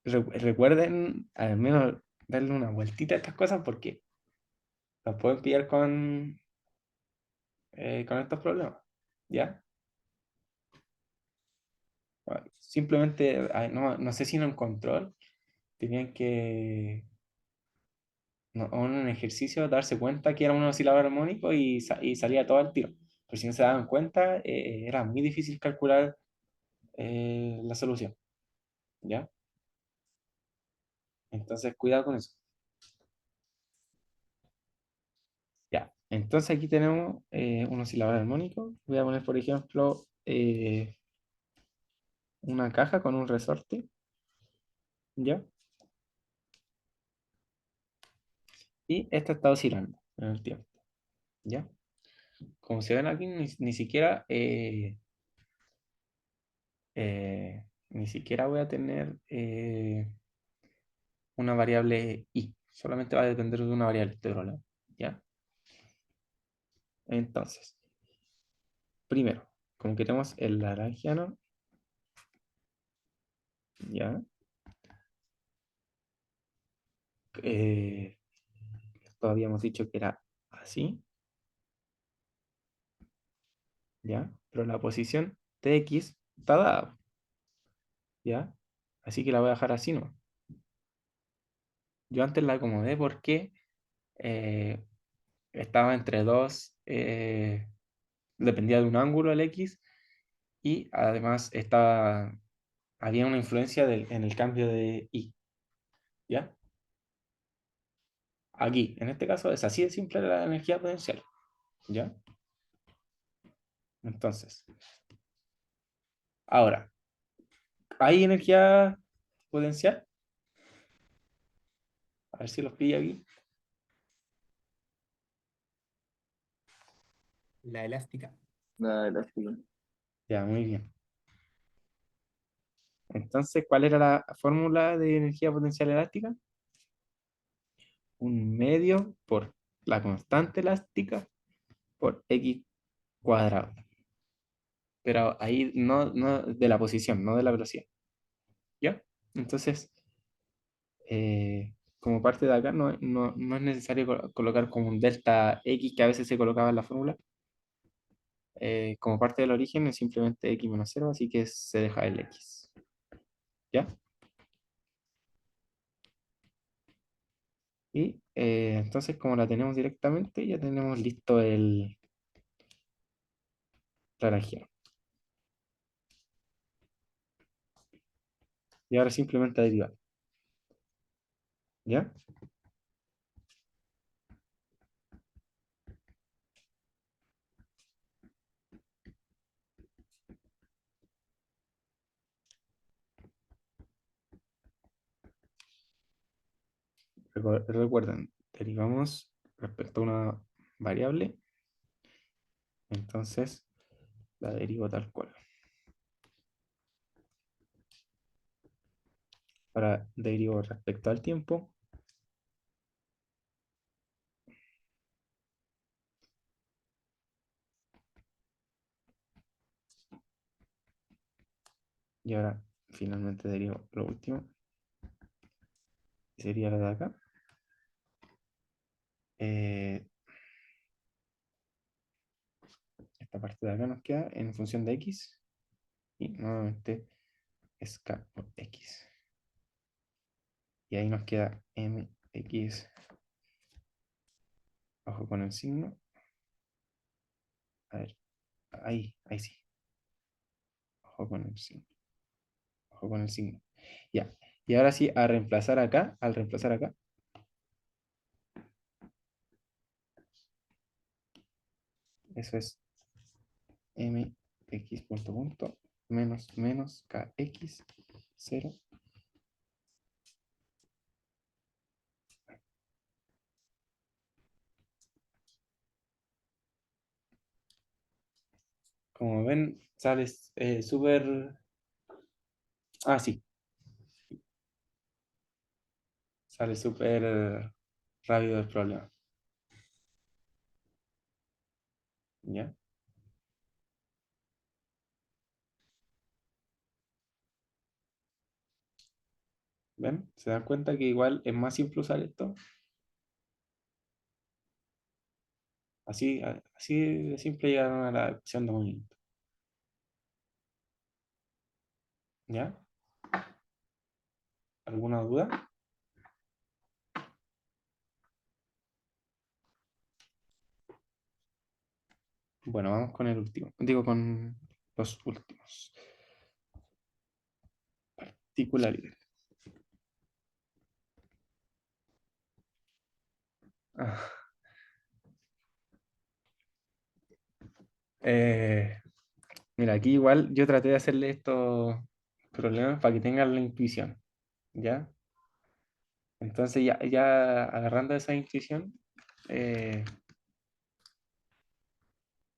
recuerden al menos darle una vueltita a estas cosas porque las pueden pillar con estos problemas. ¿Ya? Bueno, simplemente, no sé si en un control tenían que, no, o en un ejercicio, darse cuenta que era un oscilador armónico y salía todo al tiro. Pero si no se daban cuenta, era muy difícil calcular la solución. ¿Ya? Entonces, cuidado con eso. Ya. Entonces aquí tenemos un oscilador armónico. Voy a poner, por ejemplo, una caja con un resorte. ¿Ya? Y esta está oscilando. en el tiempo. ¿Ya? Como se ven aquí, ni siquiera ni siquiera voy a tener una variable i, solamente va a depender de una variable este problema, ¿ya? Entonces, primero, como queremos el lagrangiano, ¿ya? Esto habíamos dicho que era así, ¿ya? Pero la posición de x está dada, ¿ya? Así que la voy a dejar así, ¿no? Yo antes la acomodé porque eh, estaba entre dos, dependía de un ángulo el x y además había una influencia en el cambio de i, ¿ya? Aquí, en este caso, es así de simple la energía potencial, ¿ya? Entonces, ahora, ¿hay energía potencial? A ver si los pilla aquí. La elástica. La elástica. Ya, muy bien. Entonces, ¿cuál era la fórmula de energía potencial elástica? Un medio por la constante elástica por x cuadrado. Pero ahí no de la posición, no de la velocidad. ¿Ya? Entonces, como parte de acá, no es necesario colocar como un delta x que a veces se colocaba en la fórmula. Como parte del origen es simplemente x menos 0, así que se deja el x. ¿Ya? Y entonces, como la tenemos directamente, ya tenemos listo el Lagrangiano. Y ahora simplemente a derivar. ¿Ya? Recuerden, derivamos respecto a una variable, entonces la derivo tal cual. Ahora derivo respecto al tiempo. Y ahora finalmente derivo lo último, que sería la de acá. Eh, esta parte de acá nos queda en función de x. Y nuevamente es k por x. Y ahí nos queda mx. Ojo con el signo. A ver, ahí sí. Ojo con el signo. Ojo con el signo. Ya. Y ahora sí, a reemplazar acá, al reemplazar acá, eso es mx punto punto menos kx 0. Como ven, sale súper... Ah, sí, sale súper rápido el problema. ¿Ya? ¿Ven? ¿Se dan cuenta que igual es más simple usar esto? Así de simple llegaron a la ecuación de movimiento. ¿Ya? ¿Alguna duda? Bueno, vamos con el último. Digo, con los últimos. Particularidad. Ah, eh, mira, aquí igual yo traté de hacerle estos problemas para que tengan la intuición. ¿Ya? Entonces ya agarrando esa intuición,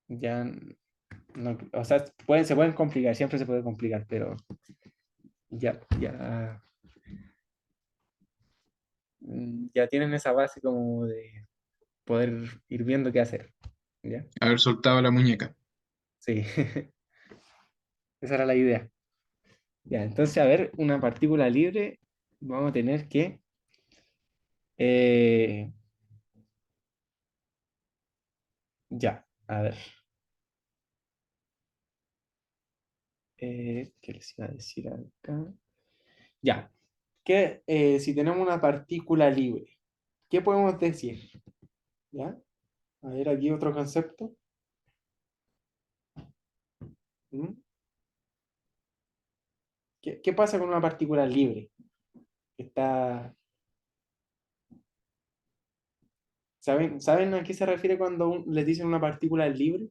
ya no, o sea, se pueden complicar, siempre se puede complicar, pero ya, ya tienen esa base como de poder ir viendo qué hacer. ¿Ya? Haber soltado la muñeca. Sí, esa era la idea. Ya, entonces, a ver, una partícula libre, vamos a tener que eh, ya, a ver. ¿Qué les iba a decir acá? Ya, que si tenemos una partícula libre, ¿qué podemos decir? ¿Ya? A ver, aquí otro concepto. ¿Mm? ¿Qué pasa con una partícula libre? Está, ¿saben a qué se refiere cuando les dicen una partícula libre?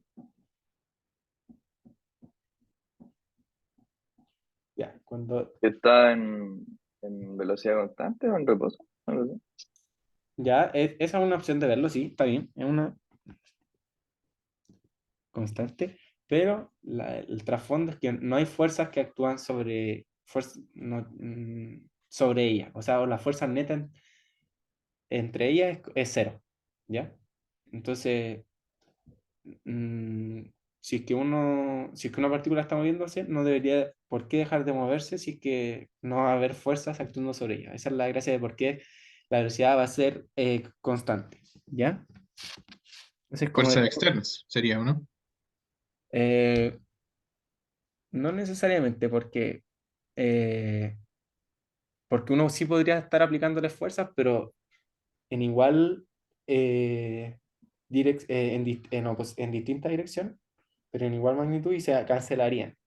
Ya, cuando, ¿Está en velocidad constante o en reposo? No lo sé. ya, esa es una opción de verlo, sí, está bien, es una constante, pero el trasfondo es que no hay fuerzas que actúan sobre ella, o sea, la fuerza neta entre ellas es cero, ¿ya? Entonces, mm, si es que una partícula está moviéndose, no debería por qué dejar de moverse si es que no va a haber fuerzas actuando sobre ella. Esa es la gracia de por qué la velocidad va a ser constante, ¿ya? Entonces, como Fuerzas decía, externas sería, ¿o no? eh, no necesariamente eh, porque uno sí podría estar aplicándole fuerzas, pero en igual, en distinta dirección, pero en igual magnitud y se cancelarían,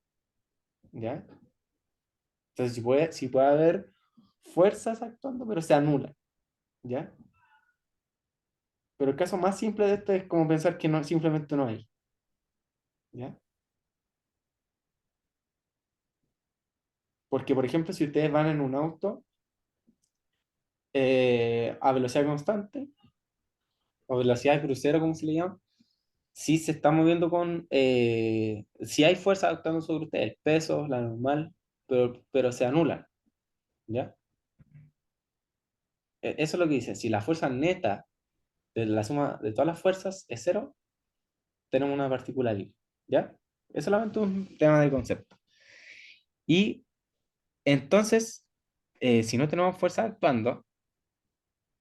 ¿ya? Entonces, si puede haber fuerzas actuando, pero se anulan, ¿ya? Pero el caso más simple de esto es como pensar que no, simplemente no hay, ¿ya? Porque, por ejemplo, si ustedes van en un auto a velocidad constante, o velocidad de crucero, como se le llama, sí se está moviendo sí hay fuerza actuando sobre ustedes, el peso, la normal, pero se anulan, ¿ya? Eso es lo que dice, si la fuerza neta de la suma de todas las fuerzas es cero, tenemos una partícula libre, ¿ya? Es solamente un tema de concepto. Y entonces, si no tenemos fuerza actuando,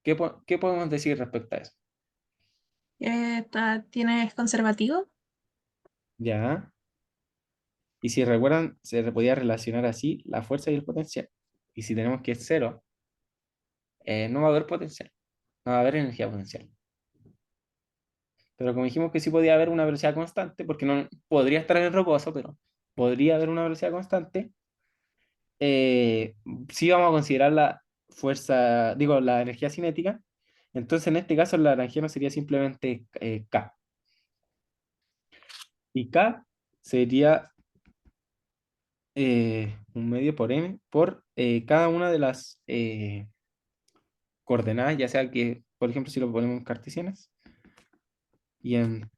¿qué podemos decir respecto a eso? ¿Tienes conservativo? ¿Ya? Y si recuerdan, se podía relacionar así la fuerza y el potencial. Y si tenemos que es cero, no va a haber potencial, no va a haber energía potencial. Pero como dijimos que sí podía haber una velocidad constante, porque no podría estar en el reposo, pero podría haber una velocidad constante, eh, sí vamos a considerar la fuerza, digo, la energía cinética. Entonces, en este caso, el lagrangiano sería simplemente K. Y K sería un medio por M por cada una de las coordenadas, ya sea que, por ejemplo, si lo ponemos en cartesianas y en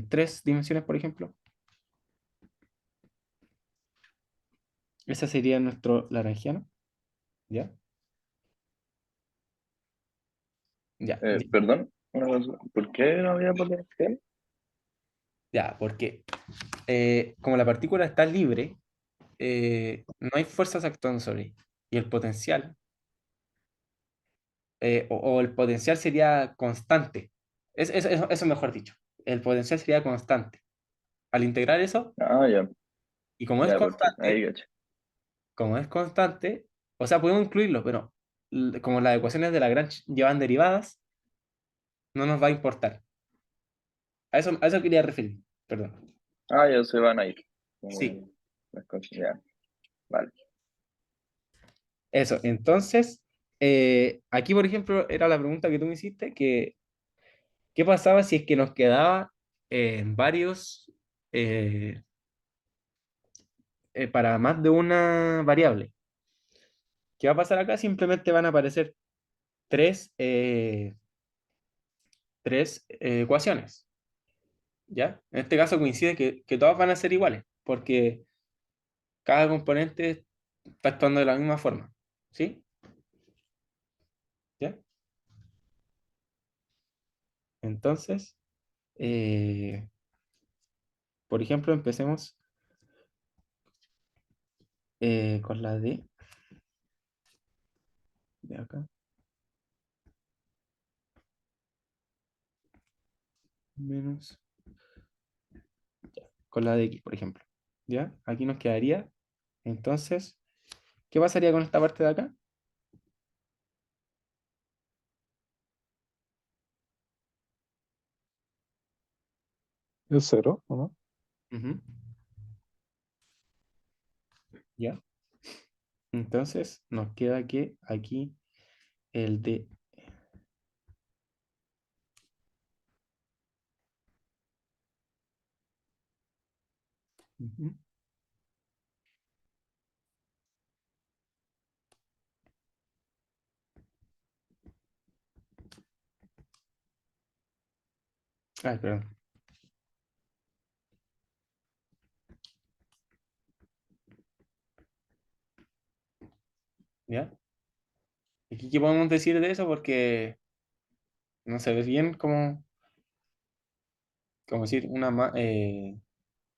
tres dimensiones, por ejemplo, ese sería nuestro lagrangiano, ¿ya? Ya, ya, Perdón, una cosa, ¿por qué no había potencial? ya, porque como la partícula está libre, no hay fuerzas actuando sobre ella. Y el potencial, o el potencial sería constante. Eso mejor dicho. El potencial sería constante. Al integrar eso, Ah, ya, y como es ya, ahí constante, cacho. o sea, podemos incluirlo, pero como las ecuaciones de Lagrange llevan derivadas, no nos va a importar. A eso quería referir, perdón. Ah, ya se van a ir. Sí, Como las cosas, ya, vale. eso. Entonces, aquí, por ejemplo, era la pregunta que tú me hiciste, que ¿qué pasaba si es que nos quedaba varios eh, para más de una variable? ¿Qué va a pasar acá? Simplemente van a aparecer tres tres ecuaciones, ¿ya? En este caso coincide que todas van a ser iguales, porque cada componente está actuando de la misma forma, ¿sí? ¿Ya? Entonces, eh, por ejemplo, empecemos con la de acá, menos, con la de x, por ejemplo, ¿ya? Aquí nos quedaría, entonces, ¿qué pasaría con esta parte de acá? ¿Es cero o no? Ujú. ¿Ya? Entonces, nos queda que aquí el de... Ujú. Ay, perdón. ¿Ya? Aquí, ¿qué podemos decir de eso? Porque no se ve bien como decir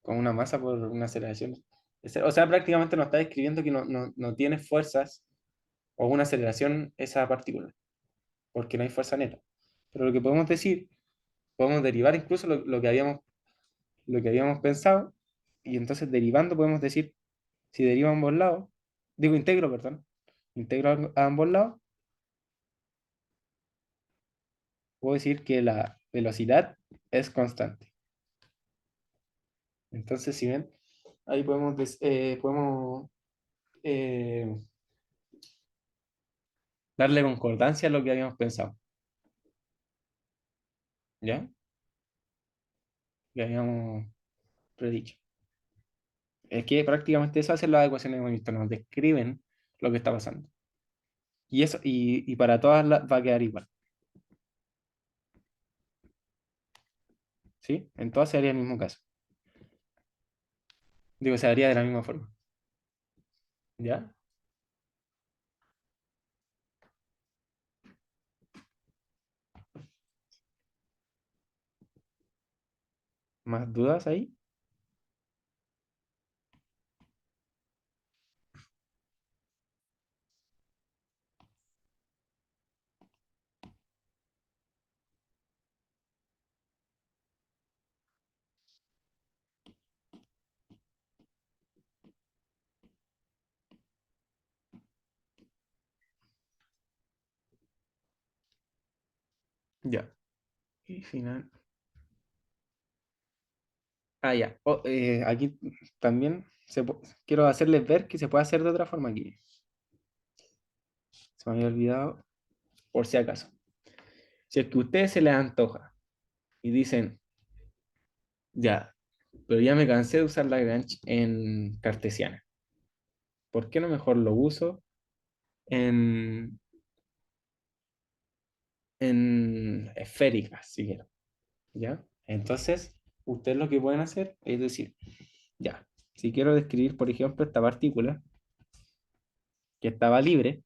con una masa por una aceleración. O sea, prácticamente nos está describiendo que no tiene fuerzas o una aceleración esa partícula, porque no hay fuerza neta. Pero lo que podemos decir, podemos derivar incluso lo que habíamos pensado, y entonces derivando podemos decir, si derivo a ambos lados, digo integro, perdón, integro a ambos lados, puedo decir que la velocidad es constante. Entonces, si ven, ahí podemos eh, darle concordancia a lo que habíamos pensado, ¿ya? Que habíamos predicho. Es que prácticamente eso hacen las ecuaciones de Newton, nos describen lo que está pasando. Y eso, y para todas va a quedar igual, ¿sí? En todas se haría el mismo caso. Digo, se haría de la misma forma, ¿ya? ¿Más dudas ahí? Ya. Y final. Ah, ya. Aquí también quiero hacerles ver que se puede hacer de otra forma aquí. Se me había olvidado, por si acaso. Si es que a ustedes se les antoja y dicen, ya, pero ya me cansé de usar Lagrange en cartesiana. ¿Por qué no mejor lo uso en, en esféricas, si quiero? ¿Ya? Entonces, ustedes lo que pueden hacer es decir, ya, si quiero describir, por ejemplo, esta partícula que estaba libre,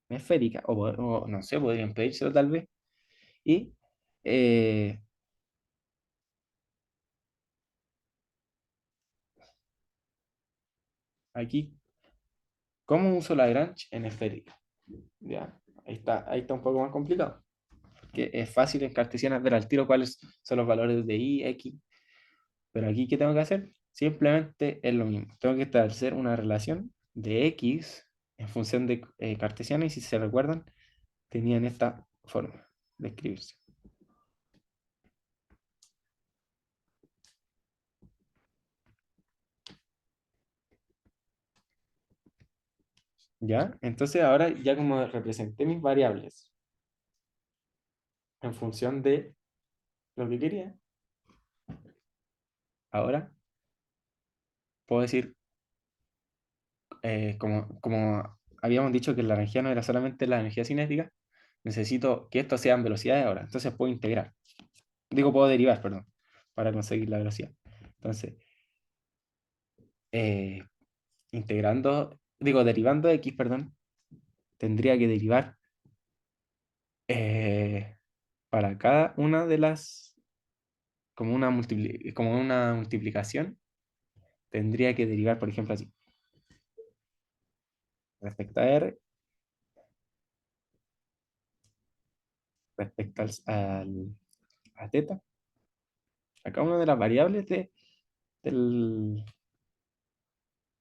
esférica, o no sé, podrían pedírselo tal vez, y eh, aquí, ¿cómo uso Lagrange en esférica? ¿Ya? Ahí está un poco más complicado, que es fácil en cartesiana ver al tiro cuáles son los valores de y, x, pero aquí, ¿qué tengo que hacer? Simplemente es lo mismo. Tengo que establecer una relación de x en función de cartesiana, y si se recuerdan, tenían esta forma de escribirse. ¿Ya? Entonces ahora ya como representé mis variables en función de lo que quería, ahora puedo decir, como habíamos dicho que la energía no era solamente la energía cinética, necesito que esto sean velocidades ahora. Entonces puedo integrar. Digo, puedo derivar, perdón, para conseguir la velocidad. Entonces, eh, derivando x, perdón, tendría que derivar para cada una de las, como una multiplicación, tendría que derivar, por ejemplo, así, respecto a r, respecto a teta, a cada una de las variables del,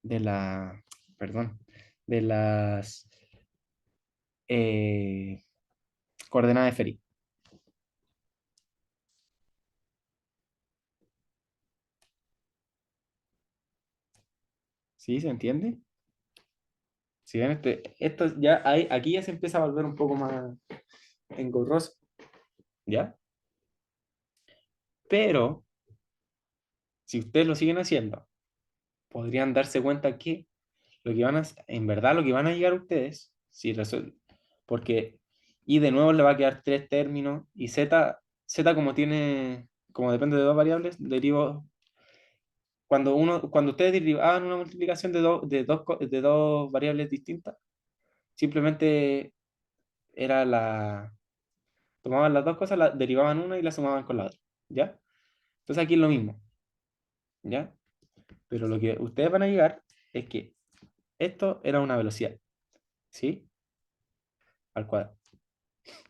de la, perdón, de las eh, coordenadas esféricas. ¿Sí? ¿Se entiende? Si ven, esto ya aquí ya se empieza a volver un poco más engorroso, ¿ya? Pero, si ustedes lo siguen haciendo, podrían darse cuenta que en verdad lo que van a llegar ustedes, si porque y de nuevo le va a quedar tres términos, y z como depende de dos variables, derivo, cuando ustedes derivaban una multiplicación de dos variables distintas, simplemente era tomaban las dos cosas, derivaban una y la sumaban con la otra, ¿ya? Entonces aquí es lo mismo, ¿ya? Pero lo que ustedes van a llegar es que esto era una velocidad, ¿sí? Al cuadrado,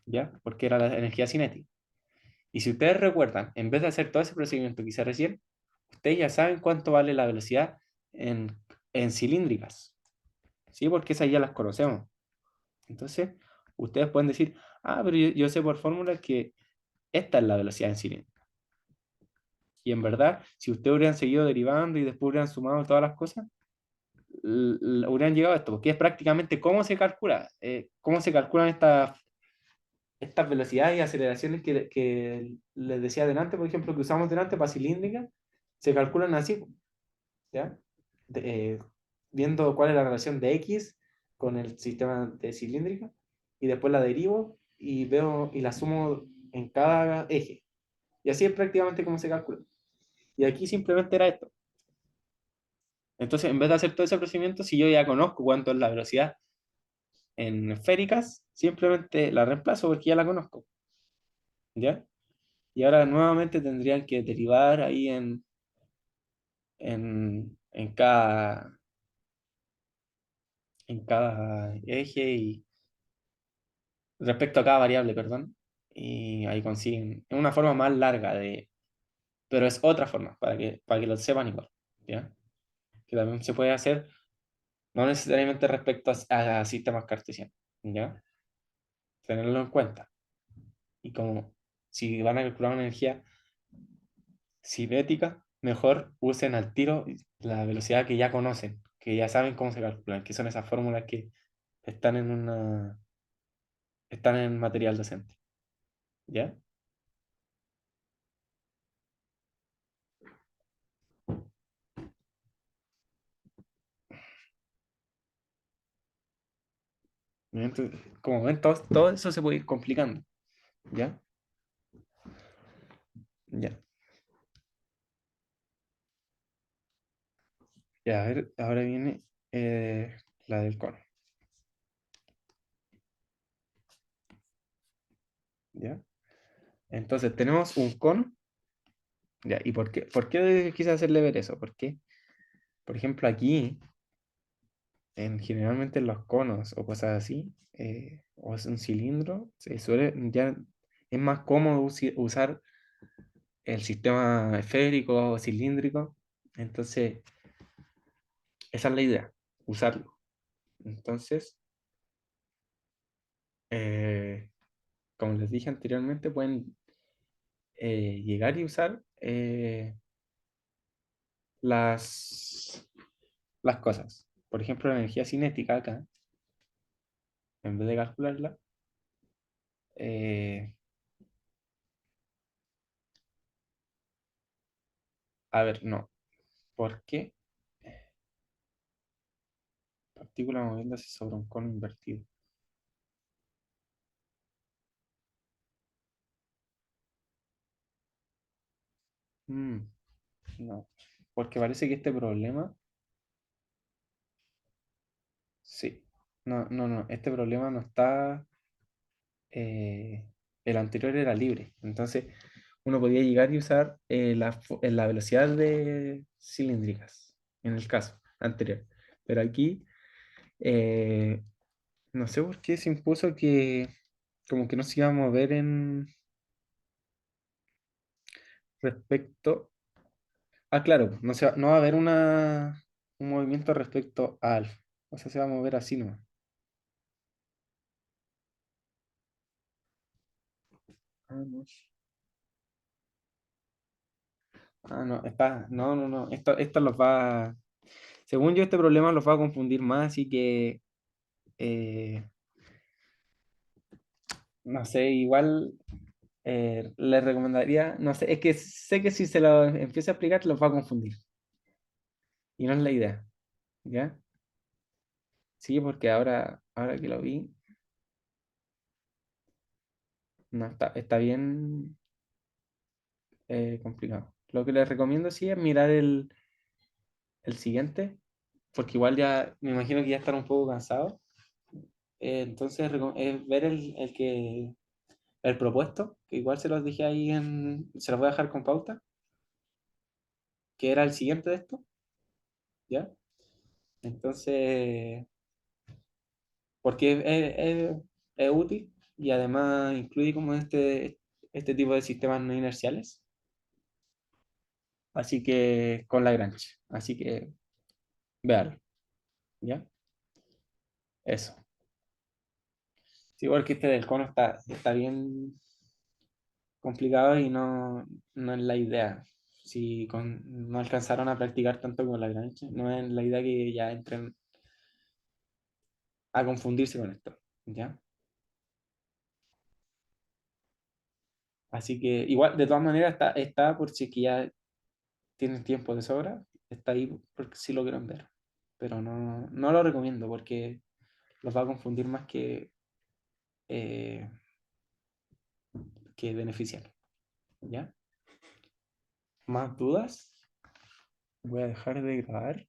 ¿ya? Porque era la energía cinética. Y si ustedes recuerdan, en vez de hacer todo ese procedimiento que hice recién, ustedes ya saben cuánto vale la velocidad en cilíndricas, ¿sí? Porque esas ya las conocemos. Entonces, ustedes pueden decir, pero yo sé por fórmula que esta es la velocidad en cilíndrica. Y en verdad, si ustedes hubieran seguido derivando y después hubieran sumado todas las cosas, hubieran llegado a esto, porque es prácticamente cómo se calculan estas velocidades y aceleraciones que les decía delante, por ejemplo, que usamos delante para cilíndrica, se calculan así, ¿ya? De- eh, Viendo cuál es la relación de X con el sistema de cilíndrica, y después la derivo y la sumo en cada eje. Y así es prácticamente como se calcula. Y aquí simplemente era esto. Entonces, en vez de hacer todo ese procedimiento, si yo ya conozco cuánto es la velocidad en esféricas, simplemente la reemplazo porque ya la conozco, ¿ya? Y ahora nuevamente tendrían que derivar ahí en cada eje y respecto a cada variable, perdón. Y ahí consiguen, es una forma más larga pero es otra forma para que lo sepan igual, ¿ya? Que también se puede hacer, no necesariamente respecto a sistemas cartesianos, ¿ya? Tenerlo en cuenta. Y como si van a calcular una energía cinética, mejor usen al tiro la velocidad que ya conocen, que ya saben cómo se calculan, que son esas fórmulas que están están en material docente. ¿Ya? Entonces, como ven, todo eso se puede ir complicando. ¿Ya? Ya. Ya, a ver, ahora viene la del cono. ¿Ya? Entonces, tenemos un cono. ¿Ya? ¿Y por qué quise hacerle ver eso? Porque, por ejemplo, aquí, generalmente en los conos o cosas así, o es un cilindro, es más cómodo usar el sistema esférico o cilíndrico. Entonces, esa es la idea, usarlo. Entonces, eh, como les dije anteriormente, pueden llegar y usar las cosas. Por ejemplo, la energía cinética acá, en vez de calcularla, eh, a ver, no. ¿Por qué? Partícula moviéndose sobre un cono invertido. Mm, no, porque parece que este problema, sí, no, este problema no está, el anterior era libre, entonces uno podía llegar y usar la velocidad de cilíndricas, en el caso anterior, pero aquí, eh, no sé por qué se impuso que como que no se iba a mover en respecto. Ah, claro, no va a haber un movimiento respecto a alfa. O sea, se va a mover así nomás. Ah, no. Ah, no, no. Esto los va. Según yo, este problema los va a confundir más, así que no sé, igual les recomendaría, no sé, es que sé que si se lo empiezo a explicar, los va a confundir. Y no es la idea, ¿ya? Sí, porque ahora que lo vi, no, está bien complicado. Lo que les recomiendo sí es mirar el siguiente, porque igual ya me imagino que ya están un poco cansados. Entonces, ver el propuesto, que igual se los dije ahí se los voy a dejar con pauta, que era el siguiente de esto, ¿ya? Entonces, porque es útil y además incluye como este tipo de sistemas no inerciales, así que con Lagrange, así que véanlo, ¿ya? Eso. Sí, igual que este del cono está bien complicado y no es la idea. Si no alcanzaron a practicar tanto con la grancha, no es la idea que ya entren a confundirse con esto, ¿ya? Así que igual, de todas maneras, está por si es que ya tienen tiempo de sobra, está ahí porque sí lo quieren ver. Pero no lo recomiendo porque los va a confundir más eh, que beneficiar, ¿ya? ¿Más dudas? Voy a dejar de grabar.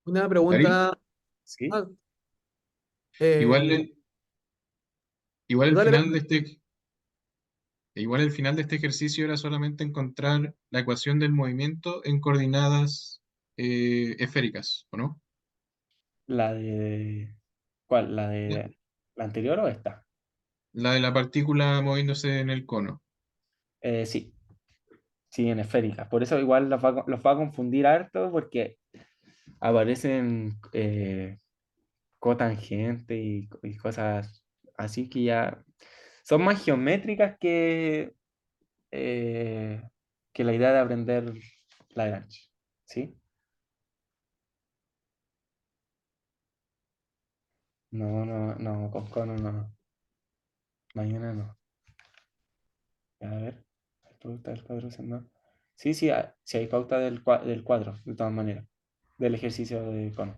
Una Darín, pregunta. ¿Sí? Ah, igual, eh, igual el dale, dale. final de igual el final de este ejercicio era solamente encontrar la ecuación del movimiento en coordenadas esféricas, ¿o no? La de... ¿Cuál? ¿La La de la anterior o esta? la de la partícula moviéndose en el cono. Sí, sí, en esféricas. Por eso igual los va a confundir harto porque aparecen cotangente y cosas así que ya son más geométricas eh, que la idea de aprender Lagrange. ¿Sí? Con cono no. Mañana no. A ver, hay pauta del cuadro, no. Sí, sí, sí hay pauta del cuadro, de todas maneras, del ejercicio de cono.